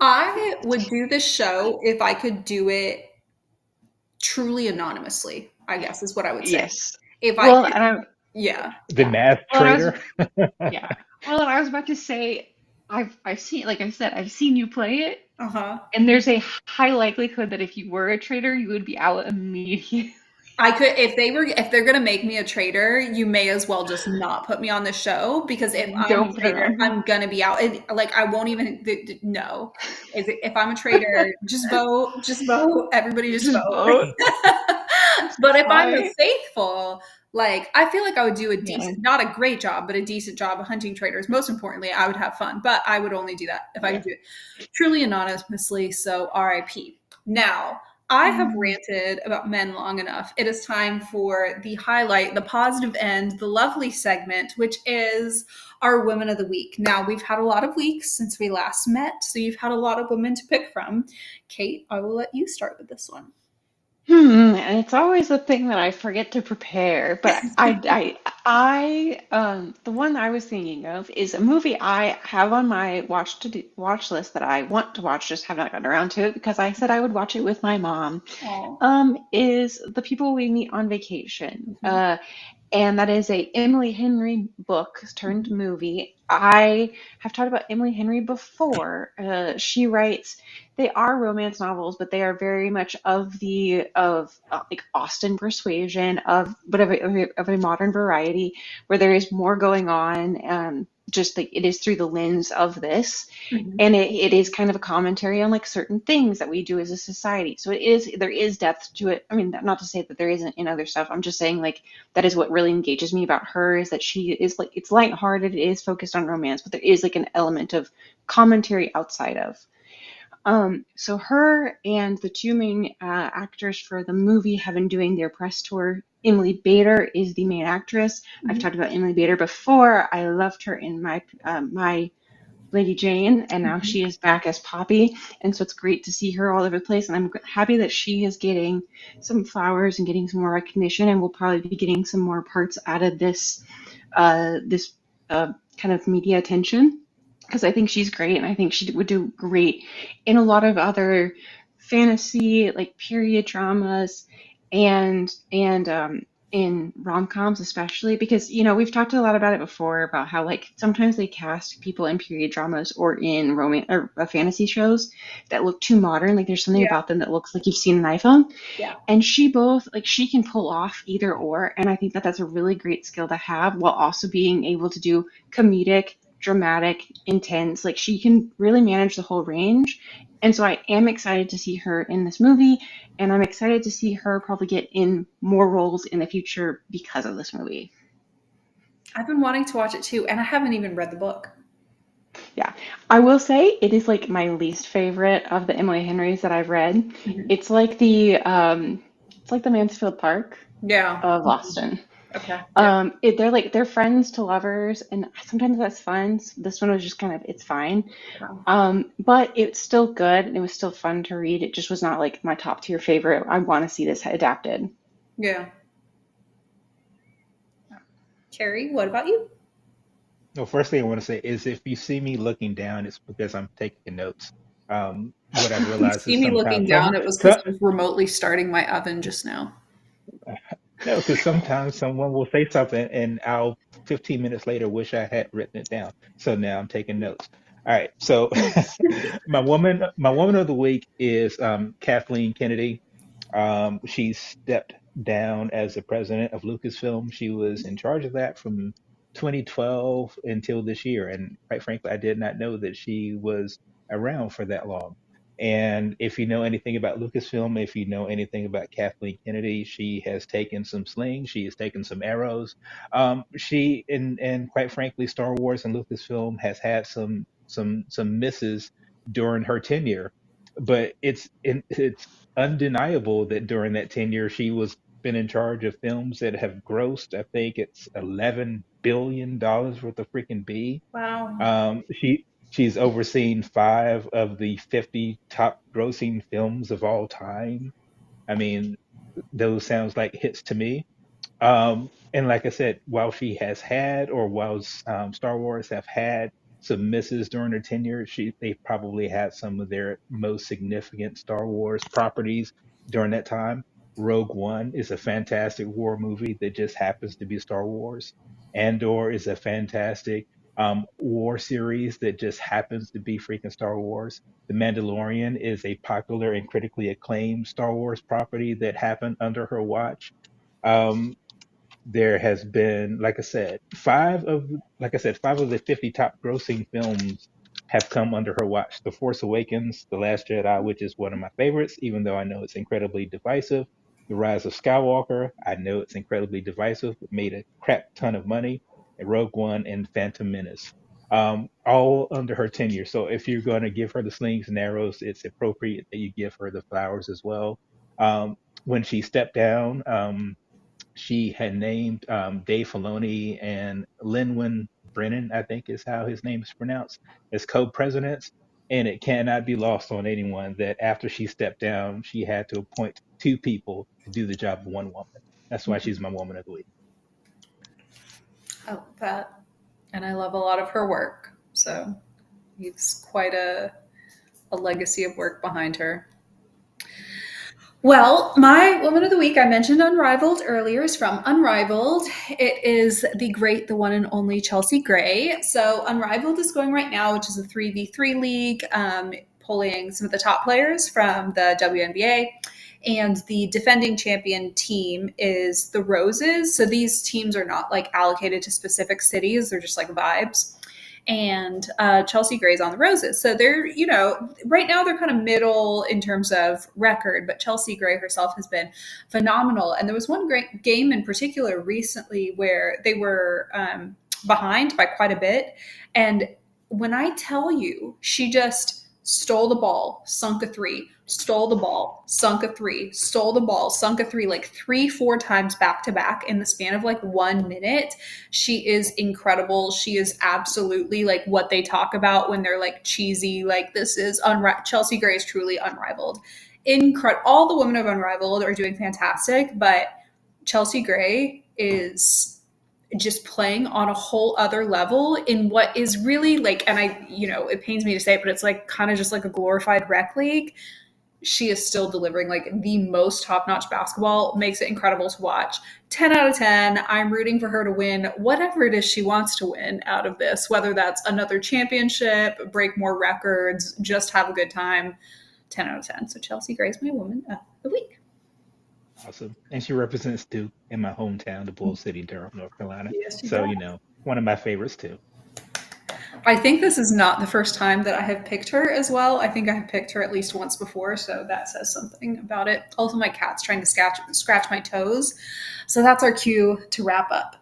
I would do this show if I could do it truly anonymously, I guess is what I would say. Yes. If I, Well, and I yeah. The math well, and I was trader. yeah. Well, and I was about to say I've seen like I said, I've seen you play it, Uh huh. and there's a high likelihood that if you were a traitor, you would be out immediately. I could if they're gonna make me a traitor, you may as well just not put me on the show because if I'm a Don't put it traitor, on. I'm gonna be out. Like I won't even no. If I'm a traitor, just vote. Everybody just Just vote. vote. But if I'm a I faithful, like I feel like I would do a yeah. decent, not a great job, but a decent job of hunting traitors. Most importantly, I would have fun, but I would only do that if I Yeah. could do it truly anonymously. So RIP. Now, I have Mm. ranted about men long enough. It is time for the highlight, the positive end, the lovely segment, which is our Women of the Week. Now, we've had a lot of weeks since we last met, so you've had a lot of women to pick from. Kate, I will let you start with this one. And it's always a thing that I forget to prepare. But the one I was thinking of is a movie I have on my watch list that I want to watch, just have not gotten around to it because I said I would watch it with my mom. Oh. Is The People We Meet on Vacation. Mhm. And that is a Emily Henry book turned movie. I have talked about Emily Henry before. She writes, they are romance novels, but they are very much of like Austen persuasion but of a modern variety where there is more going on. Just like it is through the lens of this, Mhm. and it is kind of a commentary on like certain things that we do as a society. So there is depth to it. I mean, not to say that there isn't in other stuff. I'm just saying like that is what really engages me about her is that she is like it's lighthearted, it is focused on romance, but there is like an element of commentary outside of. So her and the two main actors for the movie have been doing their press tour. Emily Bader is the main actress. I've Mhm. talked about Emily Bader before. I loved her in my Lady Jane, and now Mhm. she is back as Poppy, and so it's great to see her all over the place. And I'm happy that she is getting some flowers and getting some more recognition, and we'll probably be getting some more parts out of this kind of media attention, because I think she's great, and I think she would do great in a lot of other fantasy, like period dramas, and in rom-coms especially, because we've talked a lot about it before, about how like sometimes they cast people in period dramas or in romance or fantasy shows that look too modern. Like there's something Yeah. about them that looks like you've seen an iPhone. Yeah. And she can pull off either or, and I think that that's a really great skill to have, while also being able to do comedic, dramatic, intense. Like she can really manage the whole range. And so I am excited to see her in this movie, and I'm excited to see her probably get in more roles in the future because of this movie. I've been wanting to watch it too, and I haven't even read the book. Yeah, I will say it is like my least favorite of the Emily Henrys that I've read. Mhm. It's like the Mansfield Park Yeah. of Austen. Okay. Yeah. They're friends to lovers, and sometimes that's fun. This one was just kind of, it's fine. Wow. But it's still good, and it was still fun to read. It just was not like my top tier favorite. I want to see this adapted. Yeah. Carey, what about you? No, first thing I want to say is if you see me looking down, it's because I'm taking notes. What I've You realized see is me looking sometimes down, it was because I was remotely starting my oven just now. no, because sometimes someone will say something and I'll 15 minutes later wish I had written it down. So now I'm taking notes. All right. So my woman of the week is Kathleen Kennedy. She stepped down as the president of Lucasfilm. She was in charge of that from 2012 until this year. And quite frankly, I did not know that she was around for that long. And if you know anything about Lucasfilm, if you know anything about Kathleen Kennedy, she has taken some slings, she has taken some arrows. She and quite frankly, Star Wars and Lucasfilm has had some misses during her tenure, but it's undeniable that during that tenure she was been in charge of films that have grossed, I think it's $11 billion worth of freaking B. Wow. She's overseen five of the 50 top grossing films of all time. I mean, those sounds like hits to me. And like I said, while she has had, or while Star Wars have had some misses during her tenure, they probably had some of their most significant Star Wars properties during that time. Rogue One is a fantastic war movie that just happens to be Star Wars. Andor is a fantastic war series that just happens to be freaking Star Wars. The Mandalorian is a popular and critically acclaimed Star Wars property that happened under her watch. Um, there has been, five of the 50 top grossing films have come under her watch. The Force Awakens, The Last Jedi, which is one of my favorites, even though I know it's incredibly divisive. The Rise of Skywalker, I know it's incredibly divisive, but made a crap ton of money. And Rogue One and Phantom Menace, all under her tenure. So if you're going to give her the slings and arrows, it's appropriate that you give her the flowers as well. Um, when she stepped down, she had named Dave Filoni and Linwin Brennan, I think is how his name is pronounced, as co-presidents. And it cannot be lost on anyone that after she stepped down, she had to appoint two people to do the job of one woman. That's why she's my woman of the week. I love that. And I love a lot of her work. So it's quite a legacy of work behind her. Well, my woman of the week, I mentioned Unrivaled earlier, is from Unrivaled. It is the great, the one and only Chelsea Gray. So, Unrivaled is going right now, which is a 3v3 league, pulling some of the top players from the WNBA. And the defending champion team is the Roses. So, these teams are not like allocated to specific cities, they're just like vibes. And Chelsea Gray's on the Roses. So they're, right now they're kind of middle in terms of record, but Chelsea Gray herself has been phenomenal. And there was one great game in particular recently where they were behind by quite a bit. And when I tell you, she just stole the ball, sunk a three, stole the ball, sunk a three, stole the ball, sunk a three, like 3-4 times back to back in the span of like 1 minute. She is incredible. She is absolutely like what they talk about when they're like cheesy, like this is Chelsea Gray is truly unrivaled. Incredible. All the women of Unrivaled are doing fantastic, but Chelsea Gray is just playing on a whole other level in what is really like, and I, it pains me to say it, but it's like kind of just like a glorified rec league. She is still delivering like the most top-notch basketball, makes it incredible to watch. 10 out of 10. I'm rooting for her to win whatever it is she wants to win out of this, whether that's another championship, break more records, just have a good time. 10 out of 10. So Chelsea Gray's my woman of the week. Awesome. And she represents Duke in my hometown, the Bull City, Durham, North Carolina. Yes, she So, does. one of my favorites too. I think this is not the first time that I have picked her as well. I think I have picked her at least once before, so that says something about it. Also, my cat's trying to scratch my toes. So that's our cue to wrap up.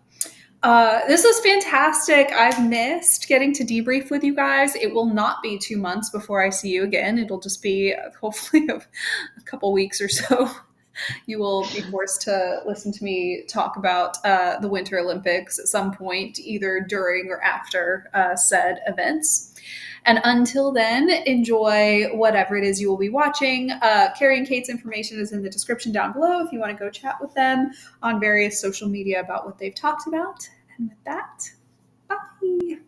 This was fantastic. I've missed getting to debrief with you guys. It will not be 2 months before I see you again. It'll just be hopefully a couple weeks or so. You will be forced to listen to me talk about the Winter Olympics at some point, either during or after said events. And until then, enjoy whatever it is you will be watching. Carey and Kate's information is in the description down below if you want to go chat with them on various social media about what they've talked about. And with that, bye.